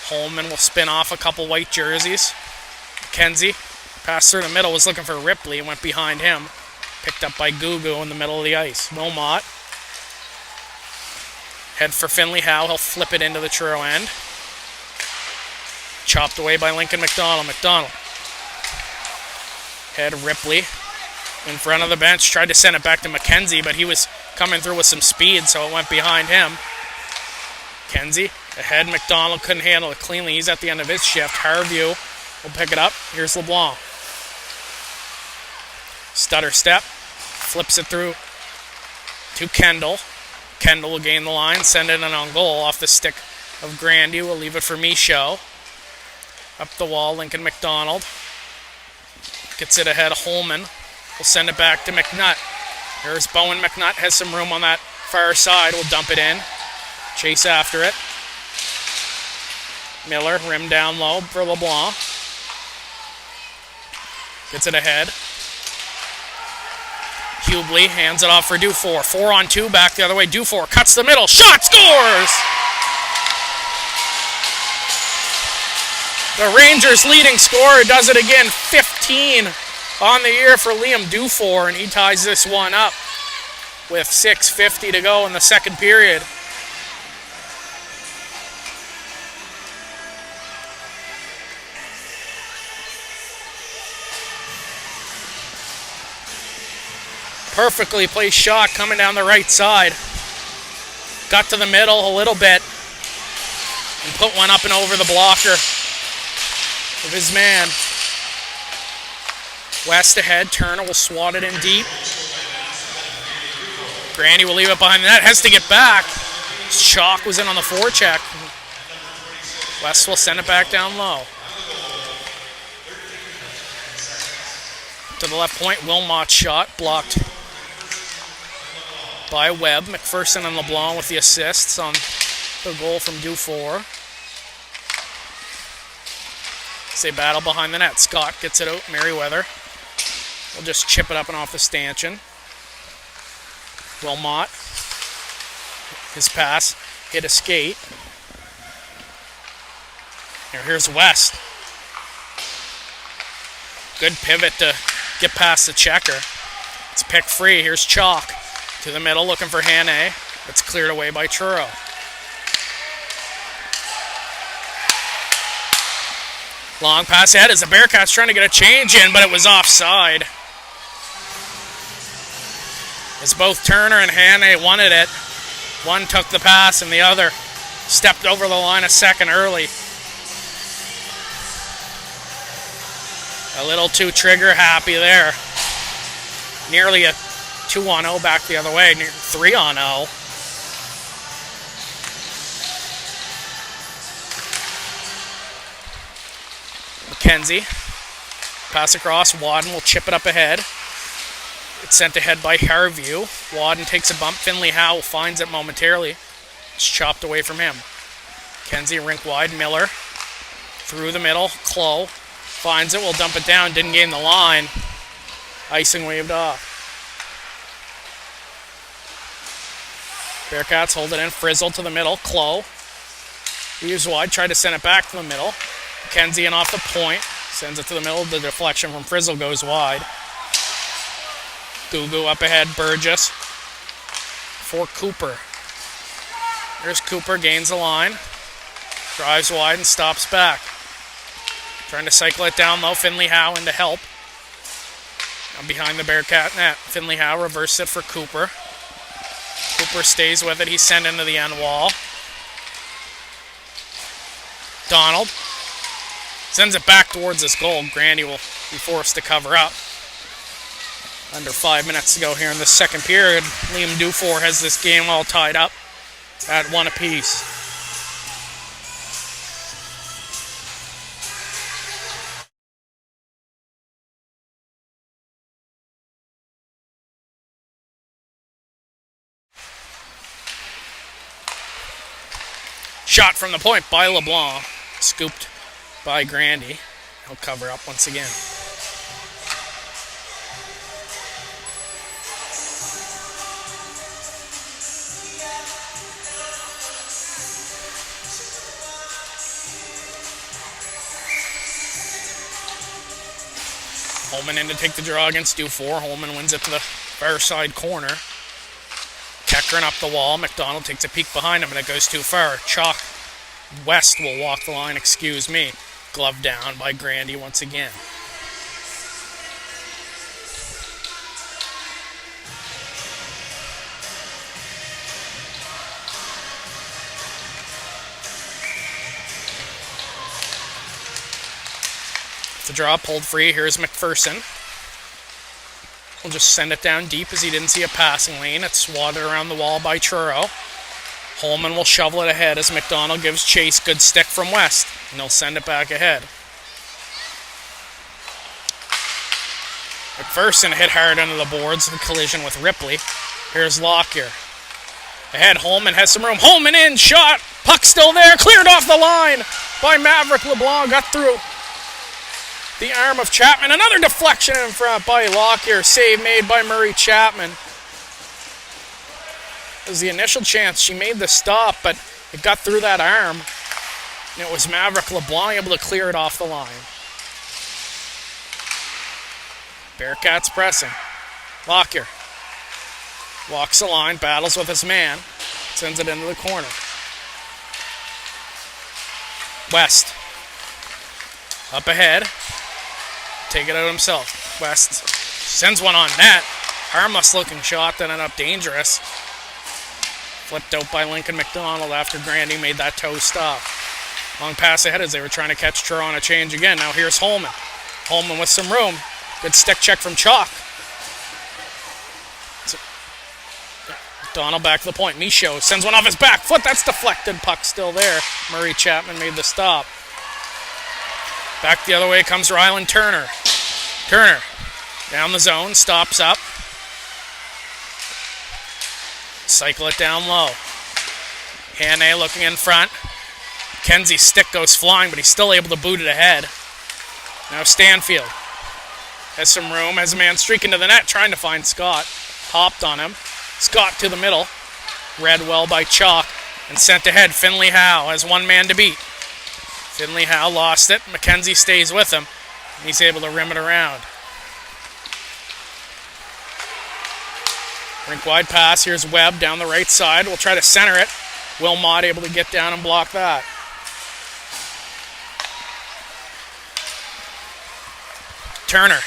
Speaker 1: Holman will spin off a couple white jerseys. McKenzie passed through the middle, was looking for Ripley, went behind him. Picked up by Gugu in the middle of the ice. Wilmot. Head for Finley Howe, he'll flip it into the Truro end. Chopped away by Lincoln McDonald. McDonald. Head Ripley in front of the bench. Tried to send it back to McKenzie, but he was coming through with some speed, so it went behind him. McKenzie ahead. McDonald couldn't handle it cleanly. He's at the end of his shift. Harview will pick it up. Here's LeBlanc. Stutter step. Flips it through to Kendall. Kendall will gain the line. Send it in on goal off the stick of Grandy. We'll leave it for Michaud. Up the wall, Lincoln McDonald. Gets it ahead, Holman. We'll send it back to McNutt. Here's Bowen. McNutt has some room on that far side. We'll dump it in. Chase after it. Miller, rim down low for LeBlanc. Gets it ahead. Hubley hands it off for Dufour. 4-on-2, back the other way. Dufour cuts the middle. Shot, scores! The Rangers' leading scorer does it again. 15 on the year for Liam Dufour, and he ties this one up with 6:50 to go in the second period. Perfectly placed shot coming down the right side. Got to the middle a little bit and put one up and over the blocker of his man. West ahead. Turner will swat it in deep. Grandy will leave it behind the net. Has to get back. Chalk was in on the forecheck. West will send it back down low. To the left point. Wilmot's shot blocked by Webb. McPherson and LeBlanc with the assists on the goal from Dufour. They battle behind the net. Scott gets it out. Merriweather will just chip it up and off the stanchion. Wilmot. His pass hit a skate. Here's West. Good pivot to get past the checker. It's picked free. Here's Chalk to the middle looking for Hannay. It's cleared away by Truro. Long pass ahead as the Bearcats trying to get a change in, but it was offside. As both Turner and Hannay wanted it. One took the pass and the other stepped over the line a second early. A little too trigger happy there. Nearly a 2-on-0 back the other way, 3-on-0. McKenzie. Pass across. Wadden will chip it up ahead. It's sent ahead by Harview. Wadden takes a bump. Finley Howe finds it momentarily. It's chopped away from him. McKenzie rink wide. Miller through the middle. Clough finds it. Will dump it down. Didn't gain the line. Icing waved off. Bearcats hold it in. Frizzle to the middle. Clough. Leaves wide. Tried to send it back to the middle. McKenzie and off the point. Sends it to the middle. The deflection from Frizzle goes wide. Gugu up ahead. Burgess for Cooper. There's Cooper. Gains the line. Drives wide and stops back. Trying to cycle it down low. Finley Howe in to help. Now behind the Bearcat net. Finley Howe reverses it for Cooper. Cooper stays with it. He's sent into the end wall. Donald Sends it back towards his goal. Grandy will be forced to cover up. Under 5 minutes to go here in the second period. Liam Dufour has this game all tied up at 1 apiece. Shot from the point by LeBlanc. Scooped by Grandy. He'll cover up once again. Holman in to take the draw against Dufour. Holman wins it to the far side corner. Keckern up the wall. McDonald takes a peek behind him, and it goes too far. Chalk West will walk the line, excuse me. Glove down by Grandy once again. The draw pulled free. Here's McPherson. We'll just send it down deep as he didn't see a passing lane. It's swatted around the wall by Truro. Holman will shovel it ahead as McDonald gives chase. Good stick from West, and they'll send it back ahead. McPherson hit hard under the boards in collision with Ripley. Here's Lockyer. Ahead, Holman has some room. Holman in, shot. Puck still there, cleared off the line by Maverick LeBlanc. Got through the arm of Chapman. Another deflection in front by Lockyer. Save made by Murray Chapman. It was the initial chance. She made the stop, but it got through that arm. And it was Maverick LeBlanc able to clear it off the line. Bearcats pressing. Lockyer walks the line, battles with his man, sends it into the corner. West up ahead. Take it out himself. West sends one on net. Harmless looking shot that ended up dangerous. Flipped out by Lincoln McDonald after Grandy made that toe stop. Long pass ahead as they were trying to catch Truro on a change again. Now here's Holman. Holman with some room. Good stick check from Chalk. McDonald back to the point. Michaud sends one off his back foot. That's deflected. Puck still there. Murray Chapman made the stop. Back the other way comes Ryland Turner. Turner down the zone, stops up. Cycle it down low. Hannay looking in front. Kenzie's stick goes flying, but he's still able to boot it ahead. Now Stanfield has some room, has a man streaking to the net, trying to find Scott. Hopped on him. Scott to the middle. Read well by Chalk and sent ahead. Finley Howe has one man to beat. Finley Howe lost it. McKenzie stays with him. He's able to rim it around. Rink wide pass. Here's Webb down the right side. We'll try to center it. Will Mott able to get down and block that. Turner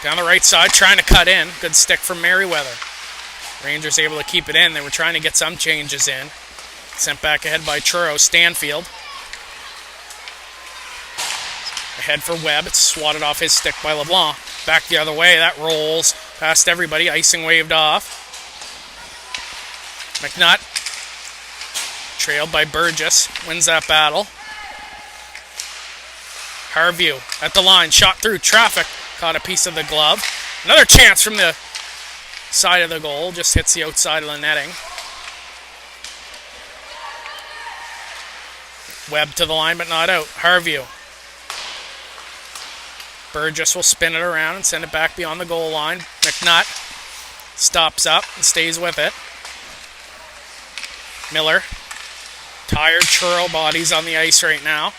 Speaker 1: down the right side trying to cut in. Good stick from Merriweather. Rangers able to keep it in. They were trying to get some changes in. Sent back ahead by Truro. Stanfield. Ahead for Webb. It's swatted off his stick by LeBlanc. Back the other way. That rolls past everybody. Icing waved off. McNutt, trailed by Burgess, wins that battle. Harview at the line. Shot through traffic. Caught a piece of the glove. Another chance from the side of the goal. Just hits the outside of the netting. Webb to the line, but not out. Harview. Burgess will spin it around and send it back beyond the goal line. McNutt stops up and stays with it. Miller. Tired Truro bodies on the ice right now.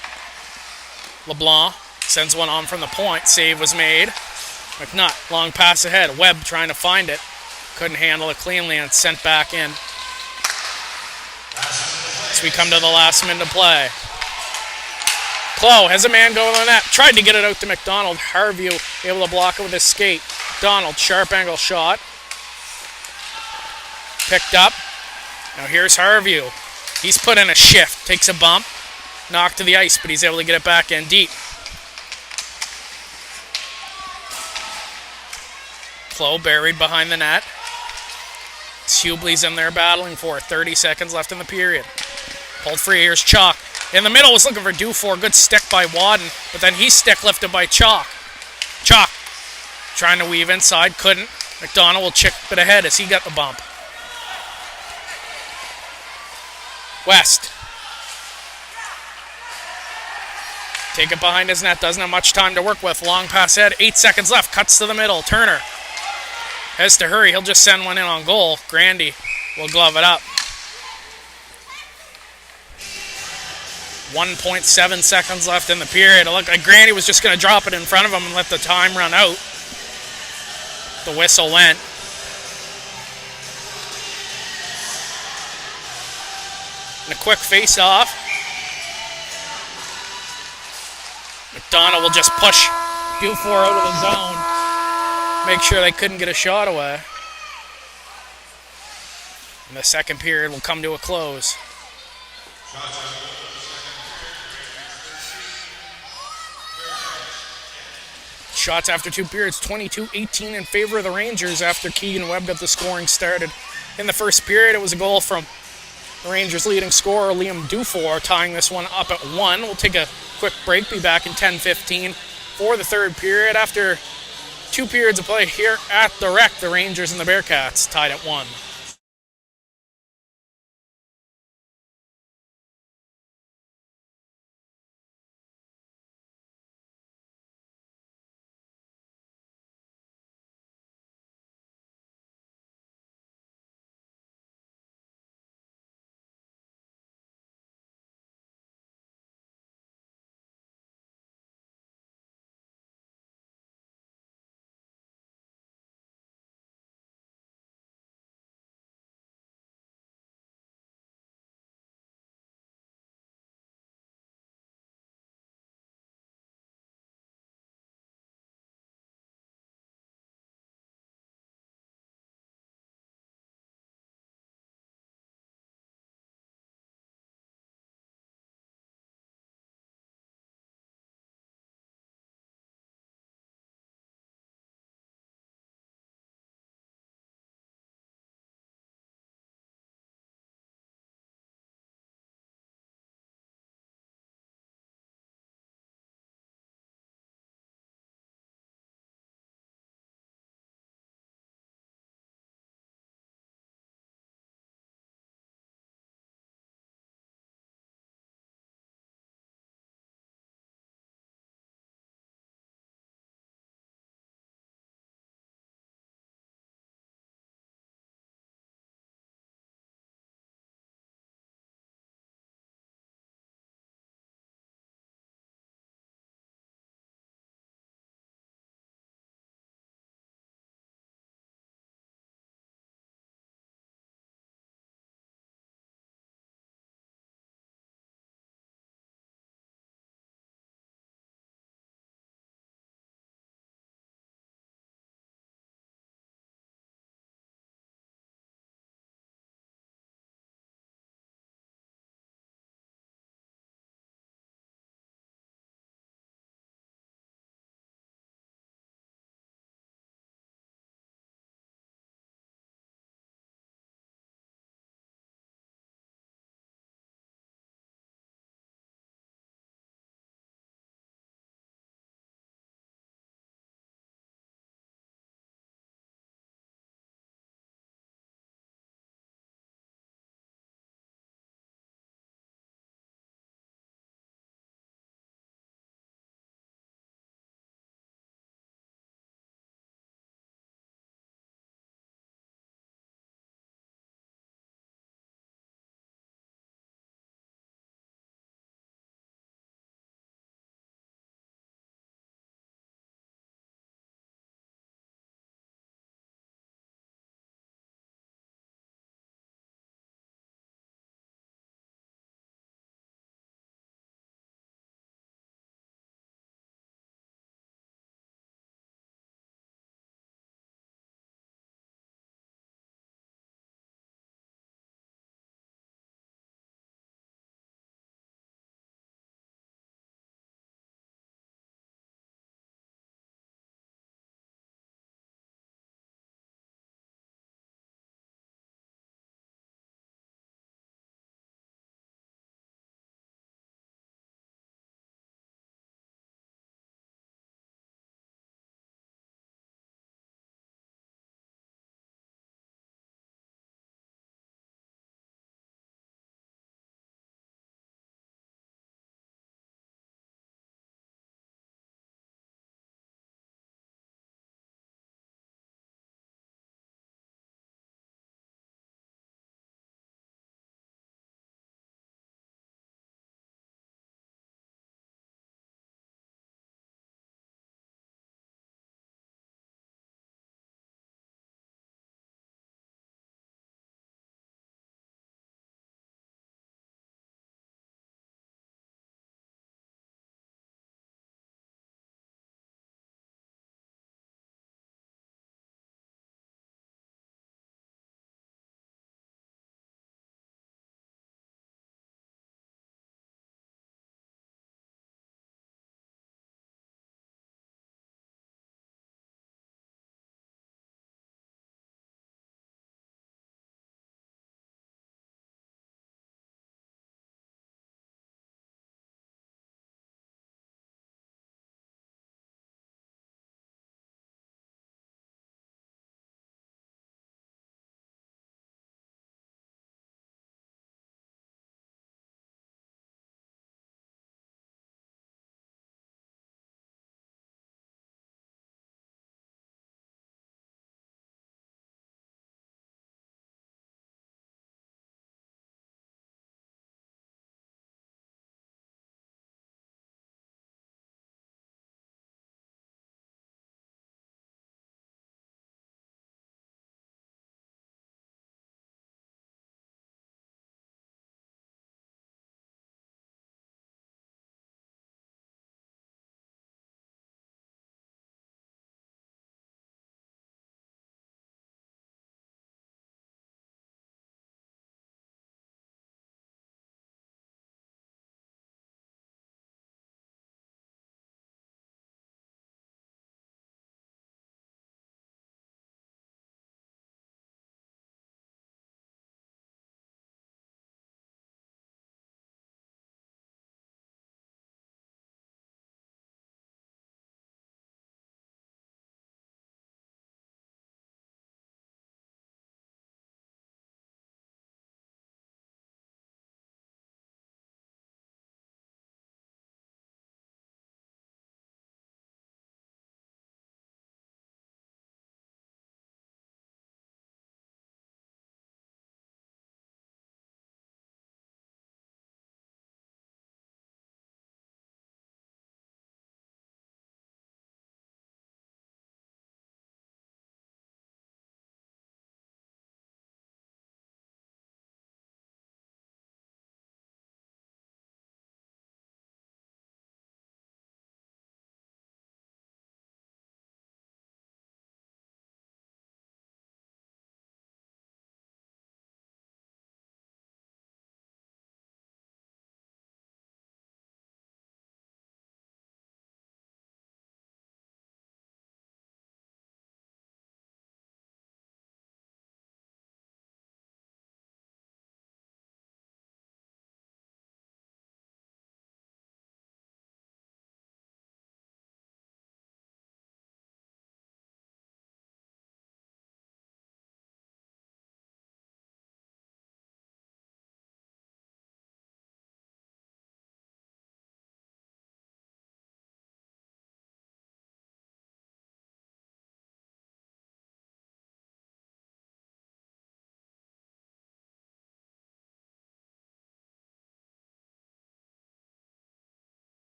Speaker 1: LeBlanc sends one on from the point. Save was made. McNutt, long pass ahead. Webb trying to find it. Couldn't handle it cleanly and sent back in. As we come to the last minute of play. Clough has a man go to the net. Tried to get it out to McDonald. Harview able to block it with his skate. McDonald, sharp angle shot. Picked up. Now here's Harview. He's put in a shift. Takes a bump. Knocked to the ice, but he's able to get it back in deep. Clow buried behind the net. Hubley's in there battling for it. 30 seconds left in the period. Pulled free. Here's Chalk. In the middle was looking for Dufour. Good stick by Wadden, but then he's stick lifted by Chalk. Chalk trying to weave inside. Couldn't. McDonald will chip it ahead as he got the bump. West. Take it behind his net. Doesn't have much time to work with. Long pass ahead. 8 seconds left. Cuts to the middle. Turner has to hurry. He'll just send one in on goal. Grandy will glove it up. 1.7 seconds left in the period. It looked like Grandy was just going to drop it in front of him and let the time run out. The whistle went. And a quick face-off. McDonald will just push Dufour out of the zone. Make sure they couldn't get a shot away. And the second period will come to a close. Shots after 2 periods, 22-18 in favor of the Rangers after Keegan Webb got the scoring started. In the first period, it was a goal from the Rangers' leading scorer, Liam Dufour, tying this one up at 1. We'll take a quick break, be back in 10:15 for the third period. After 2 periods of play here at the Rec, the Rangers and the Bearcats tied at 1.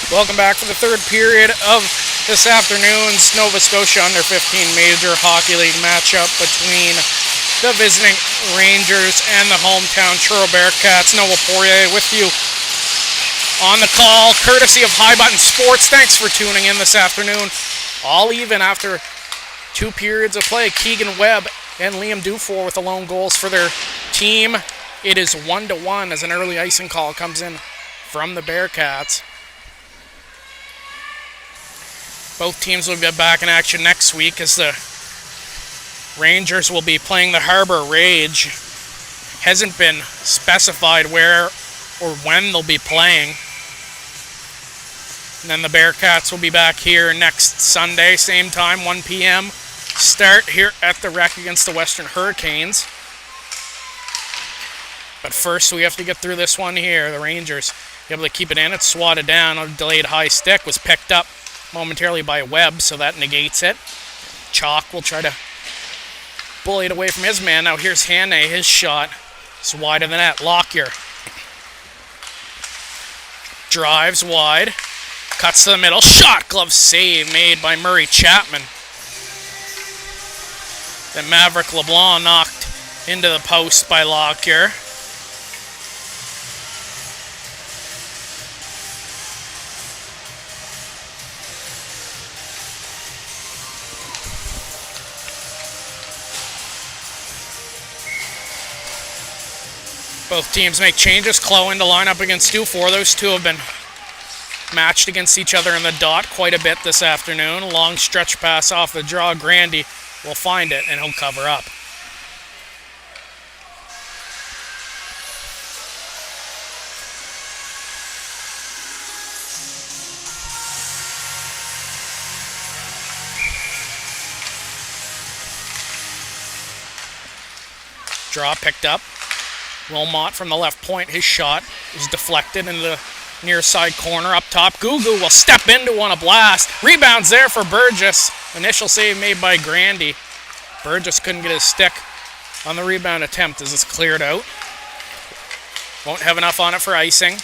Speaker 1: Welcome back for the third period of this afternoon's Nova Scotia Under-15 Major Hockey League matchup between the visiting Rangers and the hometown Truro Bearcats. Noah Poirier with you on the call, courtesy of High Button Sports. Thanks for tuning in this afternoon. All even after 2 periods of play. Keegan Webb and Liam Dufour with the lone goals for their team. It is 1-1 as an early icing call comes in from the Bearcats. Both teams will be back in action next week as the Rangers will be playing the Harbor Rage. Hasn't been specified where or when they'll be playing. And then the Bearcats will be back here next Sunday, same time, 1 p.m. Start here at the Rec against the Western Hurricanes. But first we have to get through this one here. The Rangers able to keep it in. It's swatted down. A delayed high stick was picked up momentarily by Webb, so that negates it. Chalk will try to bully it away from his man. Now here's Hannah. His shot is wide of the net. Lockyer drives wide. Cuts to the middle. Shot, glove save made by Murray Chapman. Then Maverick LeBlanc knocked into the post by Lockyer. Both teams make changes. Clowen to line up against Dufour. Those two have been matched against each other in the dot quite a bit this afternoon. A long stretch pass off the draw. Grandy will find it and he'll cover up. Draw picked up. Wilmot from the left point. His shot is deflected into the near side corner. Up top, Gugu will step into one, a blast. Rebounds there for Burgess. Initial save made by Grandy. Burgess couldn't get his stick on the rebound attempt as it's cleared out. Won't have enough on it for icing.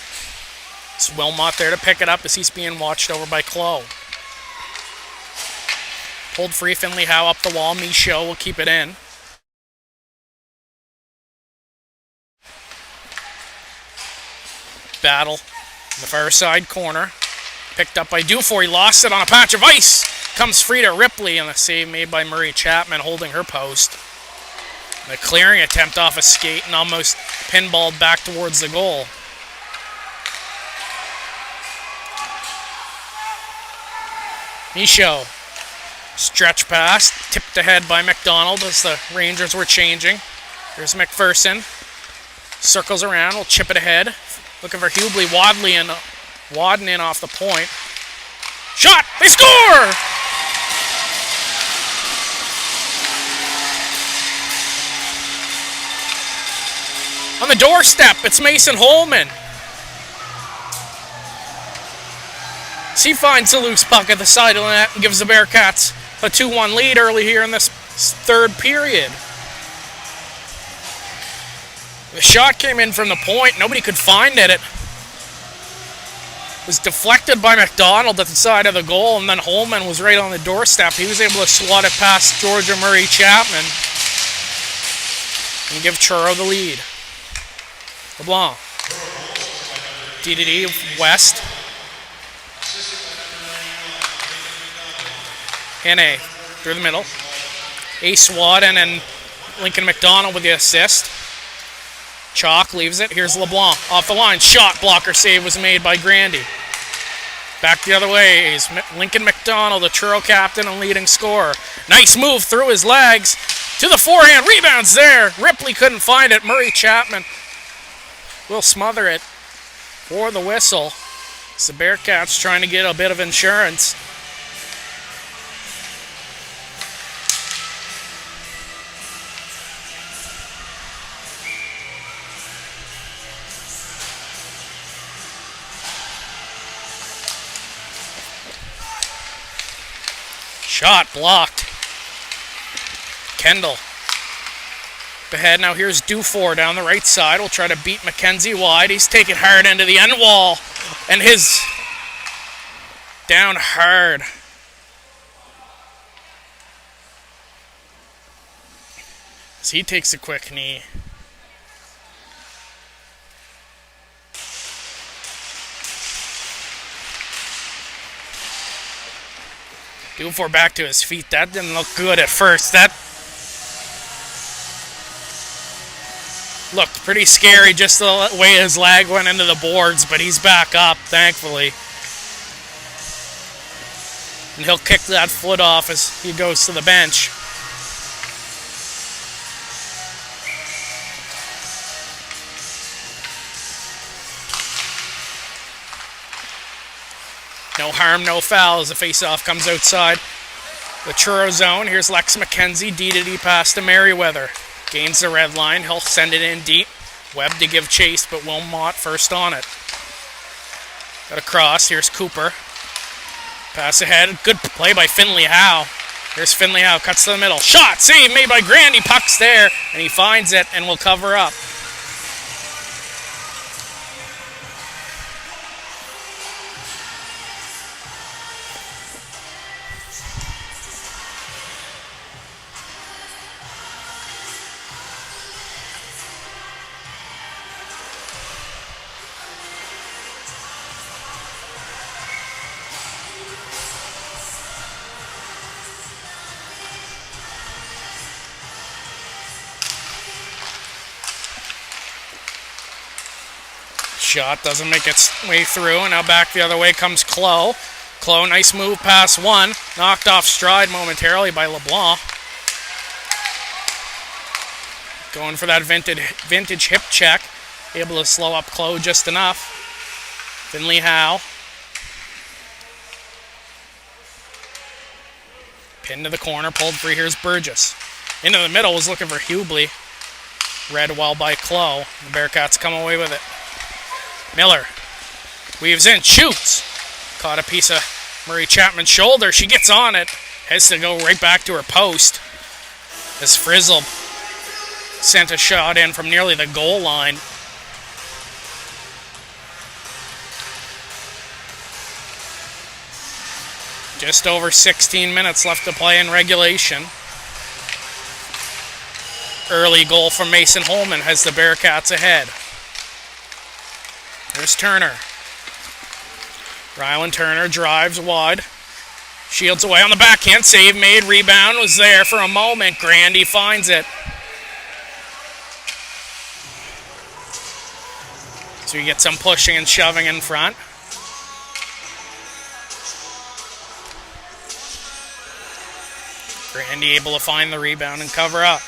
Speaker 1: It's Wilmot there to pick it up as he's being watched over by Clow. Pulled free, Finley Howe up the wall. Michaud will keep it in. Battle in the far side corner. Picked up by Dufour. He lost it on a patch of ice. Comes free to Ripley, and the save made by Murray Chapman holding her post. The clearing attempt off a skate and almost pinballed back towards the goal. Michaud. Stretch pass. Tipped ahead by McDonald as the Rangers were changing. Here's McPherson. Circles around. Will chip it ahead. Looking for Hubley. Wadden in off the point. Shot! They score! On the doorstep, it's Mason Holman. He finds the loose puck at the side of the net and gives the Bearcats a 2-1 lead early here in this third period. The shot came in from the point. Nobody could find it. It was deflected by McDonald at the side of the goal, and then Holman was right on the doorstep. He was able to swat it past Georgia Murray Chapman and give Truro the lead. LeBlanc. DDD West. Hannah through the middle. Ace Wadden and Lincoln McDonald with the assist. Chalk leaves it. Here's LeBlanc off the line. Shot blocker save was made by Grandy. Back the other way is Lincoln McDonald, the Truro captain and leading scorer. Nice move through his legs to the forehand. Rebounds there. Ripley couldn't find it. Murray Chapman will smother it for the whistle. It's the Bearcats trying to get a bit of insurance. Shot blocked. Kendall. Ahead now, here's Dufour down the right side. Will try to beat McKenzie wide. He's taken hard into the end wall. And his Down hard. As he takes a quick knee. Dufour back to his feet. That didn't look good at first. That looked pretty scary just the way his leg went into the boards, but he's back up, thankfully. And he'll kick that foot off as he goes to the bench. No harm, no foul as the faceoff comes outside the Truro zone. Here's Lex McKenzie, D-to-D pass to Merriweather. Gains the red line, he'll send it in deep. Webb to give chase, but Wilmot first on it. Got a cross, here's Cooper. Pass ahead, good play by Finley Howe. Here's Finley Howe, cuts to the middle. Shot, save made by Grandy, puck's there, and he finds it and will cover up. Shot doesn't make its way through, and now back the other way comes Clough. Clough, nice move past one. Knocked off stride momentarily by LeBlanc. Going for that vintage hip check. Able to slow up Clough just enough. Finley Howe. Pinned to the corner, pulled free. Here's Burgess. Into the middle, was looking for Hubley. Read well by Clough. The Bearcats come away with it. Miller weaves in, shoots. Caught a piece of Murray Chapman's shoulder. She gets on it. Has to go right back to her post. As Frizzle sent a shot in from nearly the goal line. Just over 16 minutes left to play in regulation. Early goal from Mason Holman has the Bearcats ahead. There's Turner. Ryland Turner drives wide. Shields away on the backhand. Save made. Rebound was there for a moment. Grandy finds it. So you get some pushing and shoving in front. Grandy able to find the rebound and cover up.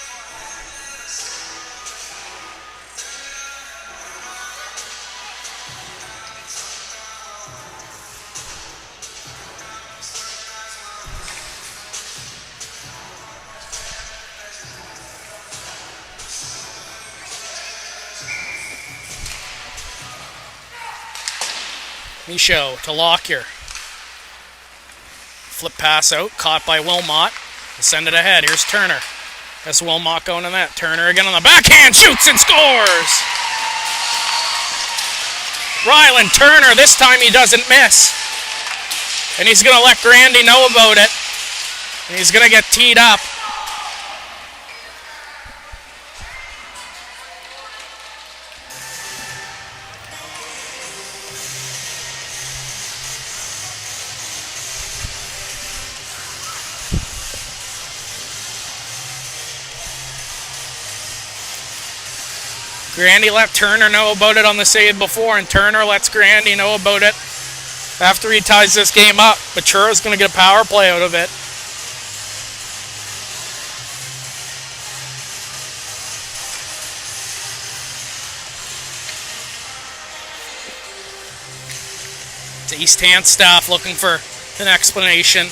Speaker 1: Michaud to Lockyer. Flip pass out, caught by Wilmot. We'll send it ahead. Here's Turner. That's Wilmot going to that. Turner again on the backhand, shoots and scores! Ryland Turner, this time he doesn't miss. And he's going to let Grandy know about it. And he's going to get teed up. Grandy let Turner know about it on the save before, and Turner lets Grandy know about it after he ties this game up. But Churo's going to get a power play out of it. It's East Hand staff looking for an explanation.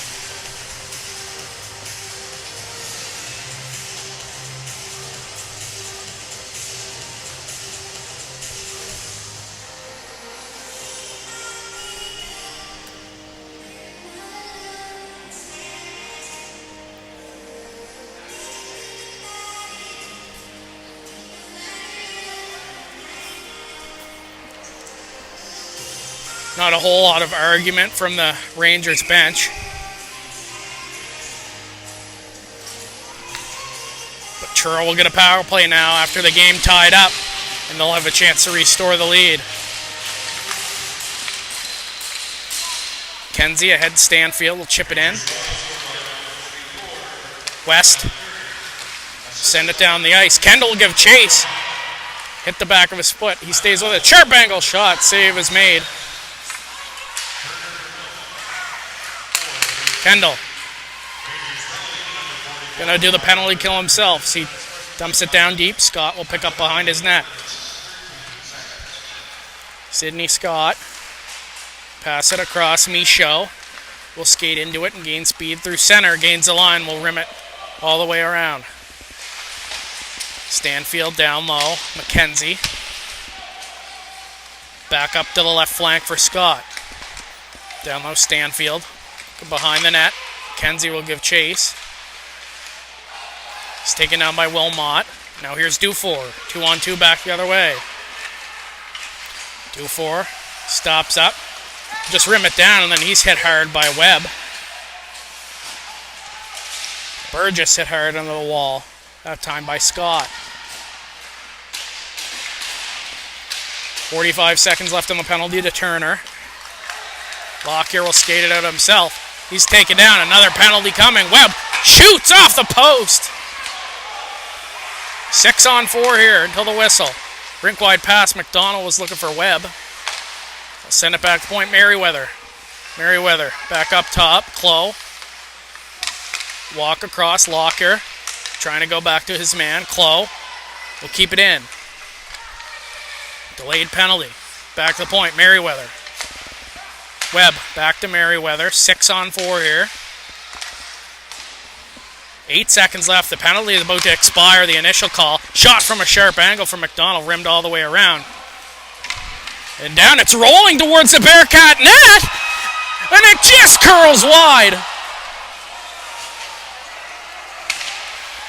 Speaker 1: Not a whole lot of argument from the Rangers bench. But Truro will get a power play now after the game tied up, and they'll have a chance to restore the lead. Kenzie ahead Stanfield will chip it in. West. Send it down the ice. Kendall will give chase. Hit the back of his foot. He stays with it. Sharp angle shot. Save is made. Kendall. Gonna do the penalty kill himself. So he dumps it down deep. Scott will pick up behind his net. Sidney Scott. Pass it across. Michaud will skate into it and gain speed through center. Gains the line. Will rim it all the way around. Stanfield down low. McKenzie. Back up to the left flank for Scott. Down low Stanfield. Behind the net. McKenzie will give chase. He's taken down by Wilmot. Now here's Dufour. 2-on-2 back the other way. Dufour stops up. Just rim it down, and then he's hit hard by Webb. Burgess hit hard into the wall. That time by Scott. 45 seconds left on the penalty to Turner. Lockyer will skate it out himself. He's taken down. Another penalty coming. Webb shoots off the post. 6-on-4 here until the whistle. Rink-wide pass. McDonald was looking for Webb. I'll send it back to point. Merriweather. Merriweather back up top. Clough. Walk across. Lockyer. Trying to go back to his man. Clough will keep it in. Delayed penalty. Back to the point. Merriweather. Webb back to Merriweather. 6-on-4 here. 8 seconds left. The penalty is about to expire. The initial call. Shot from a sharp angle from McDonald. Rimmed all the way around. And down. It's rolling towards the Bearcat net. And it just curls wide.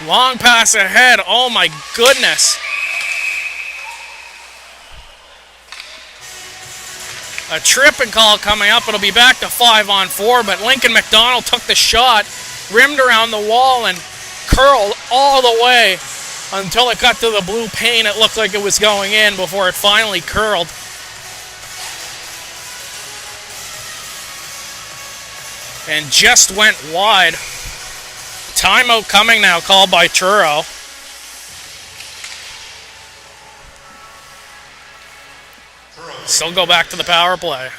Speaker 1: Long pass ahead. Oh my goodness. A tripping call coming up. It'll be back to 5-on-4, but Lincoln McDonald took the shot, rimmed around the wall, and curled all the way until it got to the blue pane. It looked like it was going in before it finally curled. And just went wide. Timeout coming now, called by Truro. Still go back to the power play.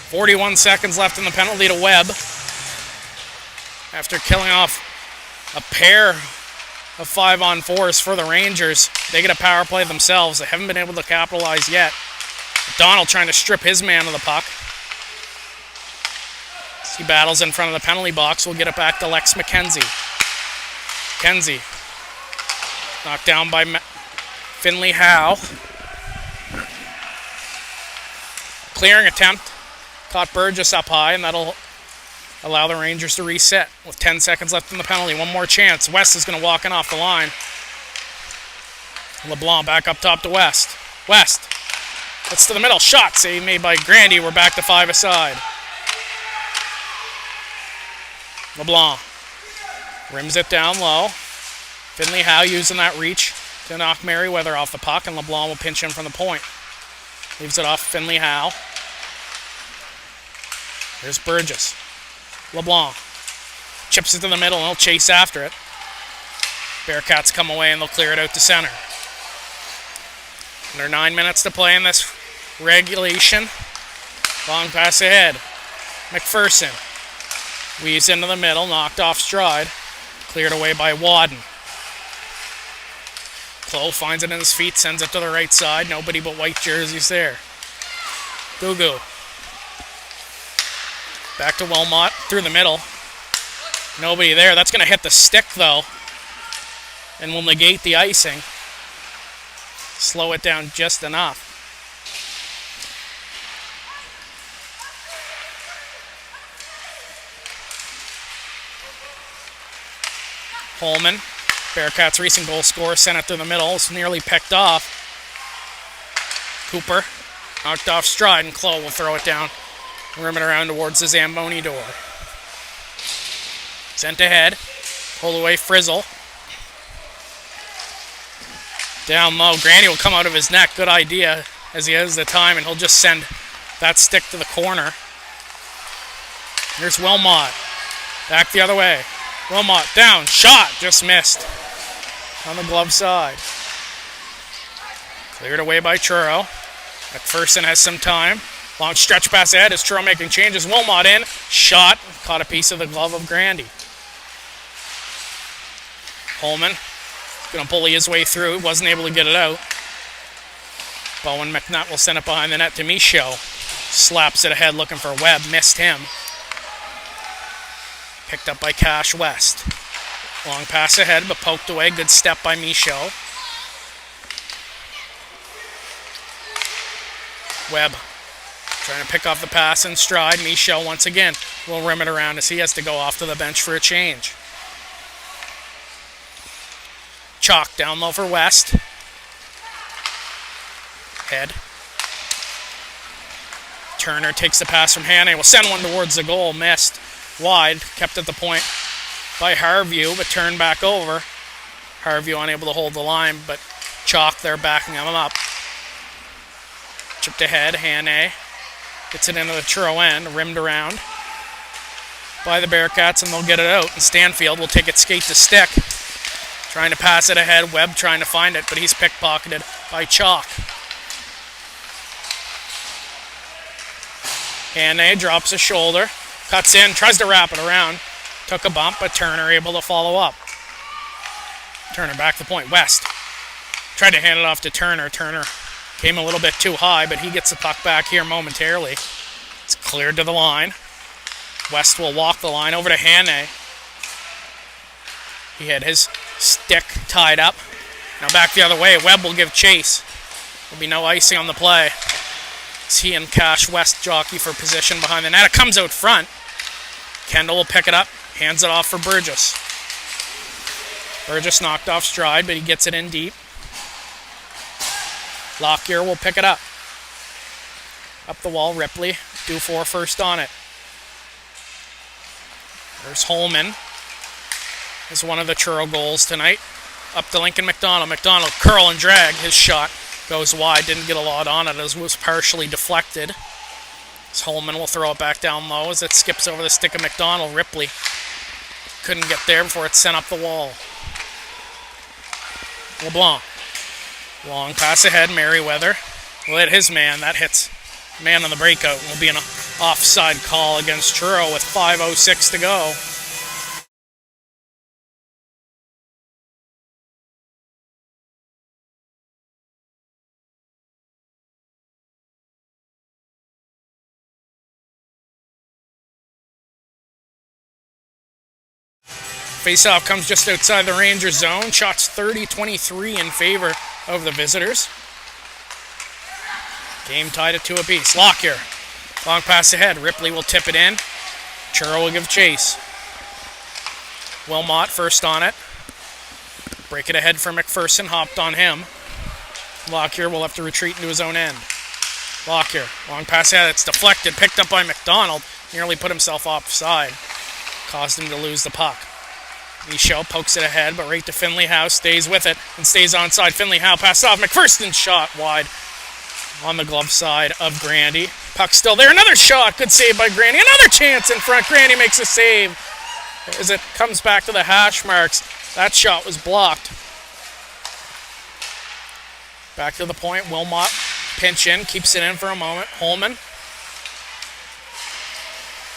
Speaker 1: 41 seconds left in the penalty to Webb. After killing off a pair of 5-on-4s for the Rangers, they get a power play themselves. They haven't been able to capitalize yet. McDonald trying to strip his man of the puck. As he battles in front of the penalty box, we'll get it back to Lex McKenzie. McKenzie knocked down by Finley Howe. Clearing attempt. Caught Burgess up high, and that'll allow the Rangers to reset with 10 seconds left in the penalty. One more chance. West is going to walk in off the line. LeBlanc back up top to West. West. It's to the middle. Shot save made by Grandy. We're back to 5 aside. LeBlanc rims it down low. Finley Howe using that reach to knock Merriweather off the puck, and LeBlanc will pinch in from the point. Leaves it off Finley Howe. Here's Burgess. LeBlanc chips it to the middle, and he'll chase after it. Bearcats come away, and they'll clear it out to center. Under 9 minutes to play in this regulation. Long pass ahead. McPherson weaves into the middle, knocked off stride. Cleared away by Wadden. Clough finds it in his feet, sends it to the right side. Nobody but white jerseys there. Gugu. Back to Wilmot, through the middle. Nobody there. That's going to hit the stick, though, and will negate the icing. Slow it down just enough. Holman, Bearcats' recent goal scorer, sent it through the middle. It's nearly picked off. Cooper knocked off stride, and Clough will throw it down. Rim it around towards the Zamboni door. Sent ahead. Pulled away Frizzle. Down low. Granny will come out of his neck. Good idea as he has the time, and he'll just send that stick to the corner. Here's Wilmot. Back the other way. Wilmot down. Shot. Just missed. On the glove side. Cleared away by Truro. McPherson has some time. Long stretch pass ahead as Truro making changes. Wilmot in. Shot. Caught a piece of the glove of Grandy. Holman going to bully his way through. Wasn't able to get it out. Bowen McNutt will send it behind the net to Michaud. Slaps it ahead looking for Webb. Missed him. Picked up by Cash West. Long pass ahead, but poked away. Good step by Michaud. Webb trying to pick off the pass in stride. Michaud once again will rim it around as he has to go off to the bench for a change. Chalk down low for West. Head. Turner takes the pass from Hannay. Will send one towards the goal. Missed. Wide. Kept at the point by Harview, but turned back over. Harview unable to hold the line, but Chalk there backing him up. Chipped ahead. Hannay gets it into the Truro end. Rimmed around by the Bearcats, and they'll get it out. And Stanfield will take it skate to stick. Trying to pass it ahead. Webb trying to find it, but he's pickpocketed by Chalk. Hannay drops a shoulder. Cuts in. Tries to wrap it around. Took a bump, but Turner able to follow up. Turner back to the point. West tried to hand it off to Turner. Turner came a little bit too high, but he gets the puck back here momentarily. It's cleared to the line. West will walk the line over to Hannay. He had his stick tied up. Now back the other way. Webb will give chase. There'll be no icing on the play. It's he and Cash West jockey for position behind the net. It comes out front. Kendall will pick it up. Hands it off for Burgess. Burgess knocked off stride, but he gets it in deep. Lockyer will pick it up. Up the wall, Ripley. Due for first on it. There's Holman. Is one of the Truro goals tonight. Up to Lincoln McDonald. McDonald curl and drag. His shot goes wide. Didn't get a lot on it as it was partially deflected. As Holman will throw it back down low as it skips over the stick of McDonald. Ripley couldn't get there before it's sent up the wall. LeBlanc. Long pass ahead. Merriweather will hit his man. That hits man on the breakout. Will be offside call against Truro with 5:06 to go. Faceoff comes just outside the Rangers zone. Shots 30-23 in favor of the visitors. Game tied at 2 apiece. Lockyer. Long pass ahead. Ripley will tip it in. Truro will give chase. Wilmot first on it. Break it ahead for McPherson. Hopped on him. Lockyer will have to retreat into his own end. Lockyer. Long pass ahead. It's deflected. Picked up by McDonald. Nearly put himself offside. Caused him to lose the puck. Michaud pokes it ahead, but right to Finley Howe, stays with it, and stays onside. Finley Howe passes off. McPherson shot wide on the glove side of Grandy. Puck still there. Another shot. Good save by Grandy. Another chance in front. Grandy makes a save as it comes back to the hash marks. That shot was blocked. Back to the point. Wilmot pinch in. Keeps it in for a moment.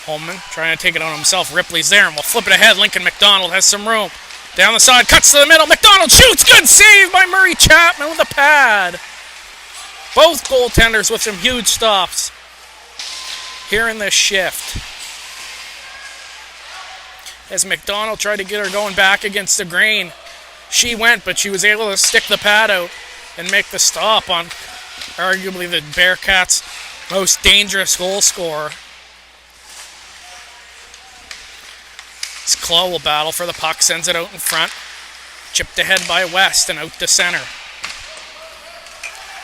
Speaker 1: Holman trying to take it on himself. Ripley's there and will flip it ahead. Lincoln McDonald has some room. Down the side, cuts to the middle. McDonald shoots. Good save by Murray Chapman with a pad. Both goaltenders with some huge stops here in this shift. As McDonald tried to get her going back against the grain, she went, but she was able to stick the pad out and make the stop on arguably the Bearcats' most dangerous goal scorer. Clough will battle for the puck, sends it out in front. Chipped ahead by West and out to center.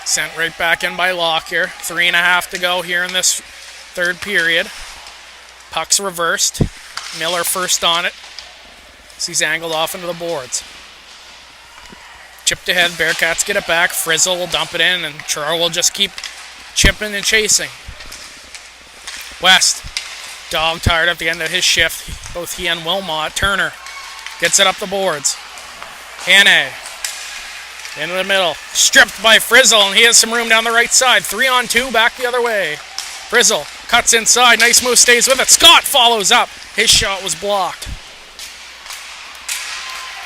Speaker 1: Sent right back in by Lockyer. 3.5 to go here in this third period. Puck's reversed. Miller first on it. He's angled off into the boards. Chipped ahead, Bearcats get it back. Frizzle will dump it in, and Truro will just keep chipping and chasing. West. Dog tired at the end of his shift. Both he and Wilmot. Turner gets it up the boards. Hannay into the middle. Stripped by Frizzle, and he has some room down the right side. 3-on-2, back the other way. Frizzle cuts inside. Nice move, stays with it. Scott follows up. His shot was blocked.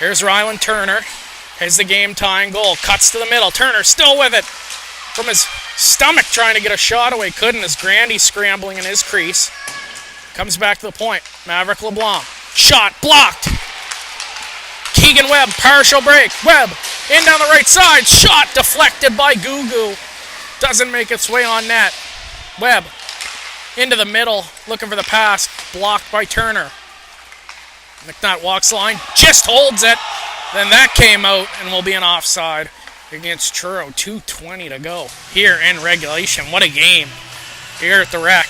Speaker 1: Here's Ryland Turner. Has the game-tying goal. Cuts to the middle. Turner still with it. From his stomach trying to get a shot away. Couldn't as Grandy scrambling in his crease. Comes back to the point. Maverick LeBlanc. Shot blocked. Keegan Webb. Partial break. Webb in down the right side. Shot deflected by Gugu. Doesn't make its way on net. Webb into the middle. Looking for the pass. Blocked by Turner. McNutt walks the line. Just holds it. Then that came out and will be an offside against Truro. 2:20 to go here in regulation. What a game here at the Rec.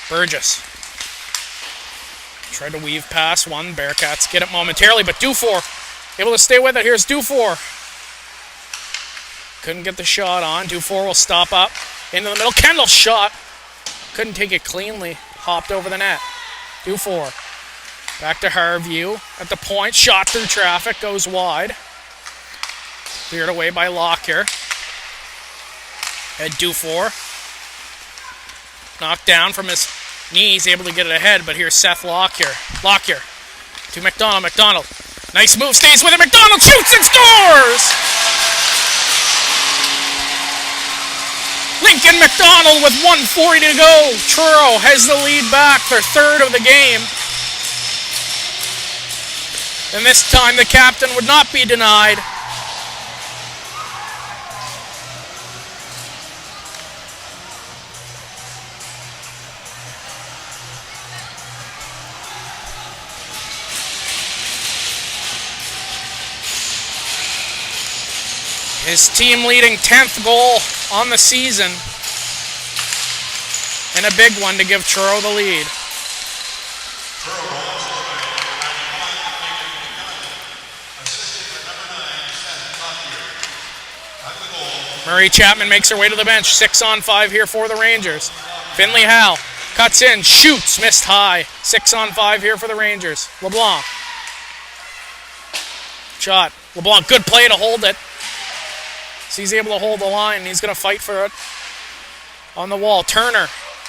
Speaker 1: Burgess tried to weave past one. Bearcats get it momentarily, but Dufour able to stay with it. Here's Dufour. Couldn't get the shot on. Dufour will stop up into the middle. Kendall shot. Couldn't take it cleanly. Hopped over the net. Dufour back to Harview at the point. Shot through traffic. Goes wide. Cleared away by Lockyer. Had Dufour knocked down from his knees, able to get it ahead, but here's Seth Lockyer. Lockyer to McDonald. McDonald. Nice move, stays with it. McDonald shoots and scores! Lincoln McDonald with 1:40 to go. Truro has the lead back, their third of the game. And this time the captain would not be denied. His team leading 10th goal on the season. And a big one to give Truro the lead.
Speaker 2: Assisted by number 9, Seth Lockyer. At the goal,
Speaker 1: Murray Chapman makes her way to the bench. 6-on-5 here for the Rangers. Finley Howe cuts in, shoots, missed high. 6-on-5 here for the Rangers. LeBlanc. Shot. LeBlanc, good play to hold it. So he's able to hold the line. He's going to fight for it on the wall. Turner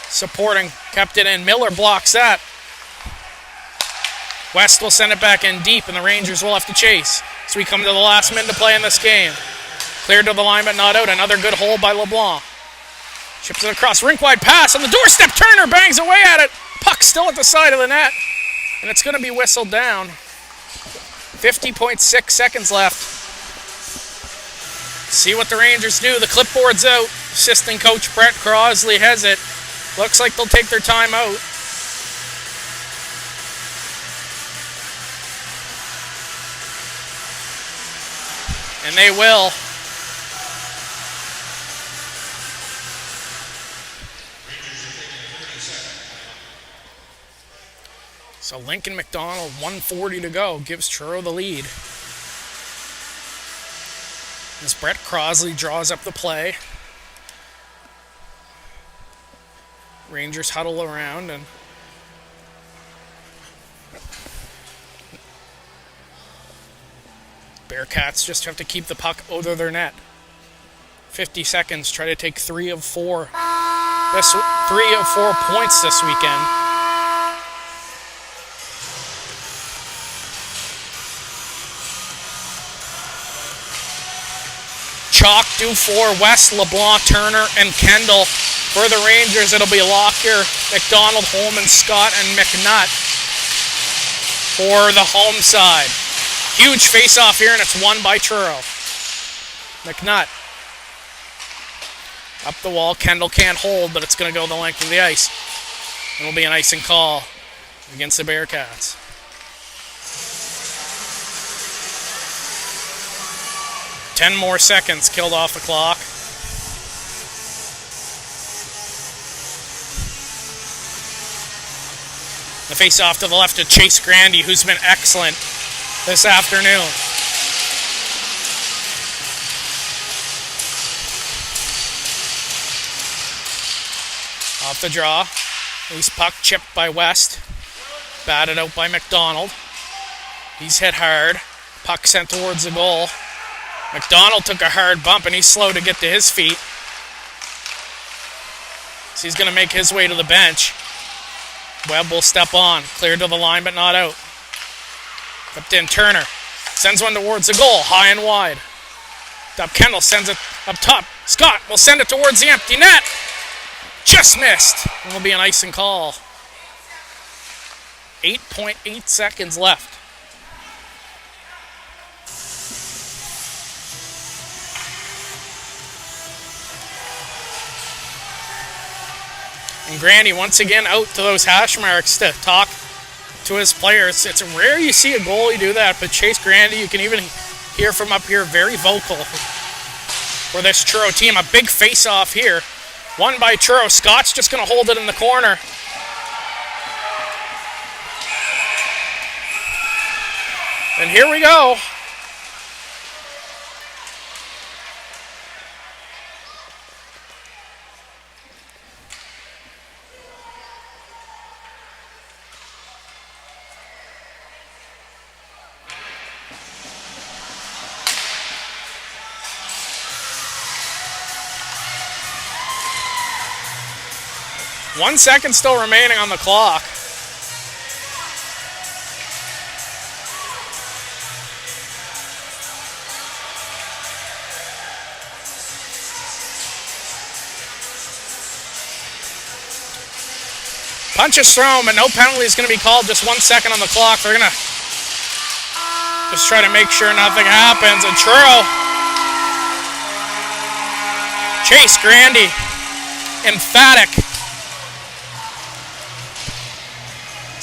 Speaker 1: supporting, kept it in. Miller blocks that. West will send it back in deep, and the Rangers will have to chase. So we come to the last minute to play in this game. Cleared to the line, but not out. Another good hold by LeBlanc. Chips it across. Rink-wide pass on the doorstep. Turner bangs away at it. Puck still at the side of the net. And it's going to be whistled down. 50.6 seconds left. See what the Rangers do. The clipboard's out. Assistant coach Brett Crosley has it. Looks like they'll take their time out. And they will. So Lincoln McDonald, 1:40 to go, gives Truro the lead. As Brett Crosley draws up the play. Rangers huddle around and Bearcats just have to keep the puck out of their net. 50 seconds, try to take 3 of 4 points this weekend. Chalk due for West, LeBlanc, Turner, and Kendall. For the Rangers, it'll be Lockyer, McDonald, Holman, Scott, and McNutt for the home side. Huge face-off here, and it's won by Truro. McNutt. Up the wall. Kendall can't hold, but it's going to go the length of the ice. It'll be an icing call against the Bearcats. Ten more seconds killed off the clock. The face-off to the left of Chase Grandy, who's been excellent this afternoon. Off the draw. Loose puck chipped by West. Batted out by McDonald. He's hit hard. Puck sent towards the goal. McDonald took a hard bump and he's slow to get to his feet. So he's going to make his way to the bench. Webb will step on. Cleared to the line but not out. Up in Turner. Sends one towards the goal. High and wide. Up Kendall sends it up top. Scott will send it towards the empty net. Just missed. And will be an icing call. 8.8 seconds left. And Grandy once again out to those hash marks to talk to his players. It's rare you see a goalie do that, but Chase Grandy, you can even hear from up here, very vocal for this Truro team. A big face-off here. Won by Truro. Scott's just going to hold it in the corner. And here we go. One second still remaining on the clock. Punch is thrown, but no penalty is going to be called. Just 1 second on the clock. They're going to just try to make sure nothing happens. And Truro, Chase Grandy, emphatic.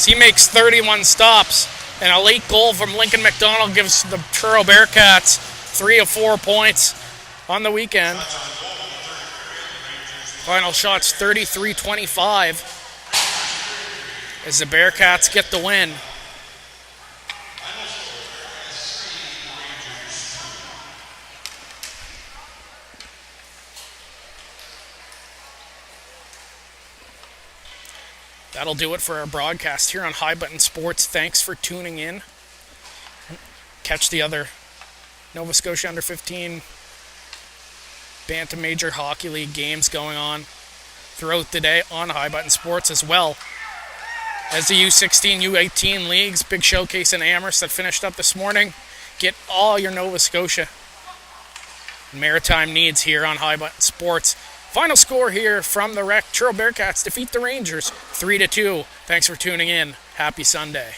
Speaker 1: He makes 31 stops, and a late goal from Lincoln McDonald gives the Truro Bearcats 3 of 4 points on the weekend. Final shots 33-25 as the Bearcats get the win. That'll do it for our broadcast here on High Button Sports. Thanks for tuning in. Catch the other Nova Scotia Under 15 Bantam Major Hockey League games going on throughout the day on High Button Sports, as well as the U16, U18 leagues. Big showcase in Amherst that finished up this morning. Get all your Nova Scotia Maritime needs here on High Button Sports. Final score here from the rec. Truro Bearcats defeat the Rangers 3-2. Thanks for tuning in. Happy Sunday.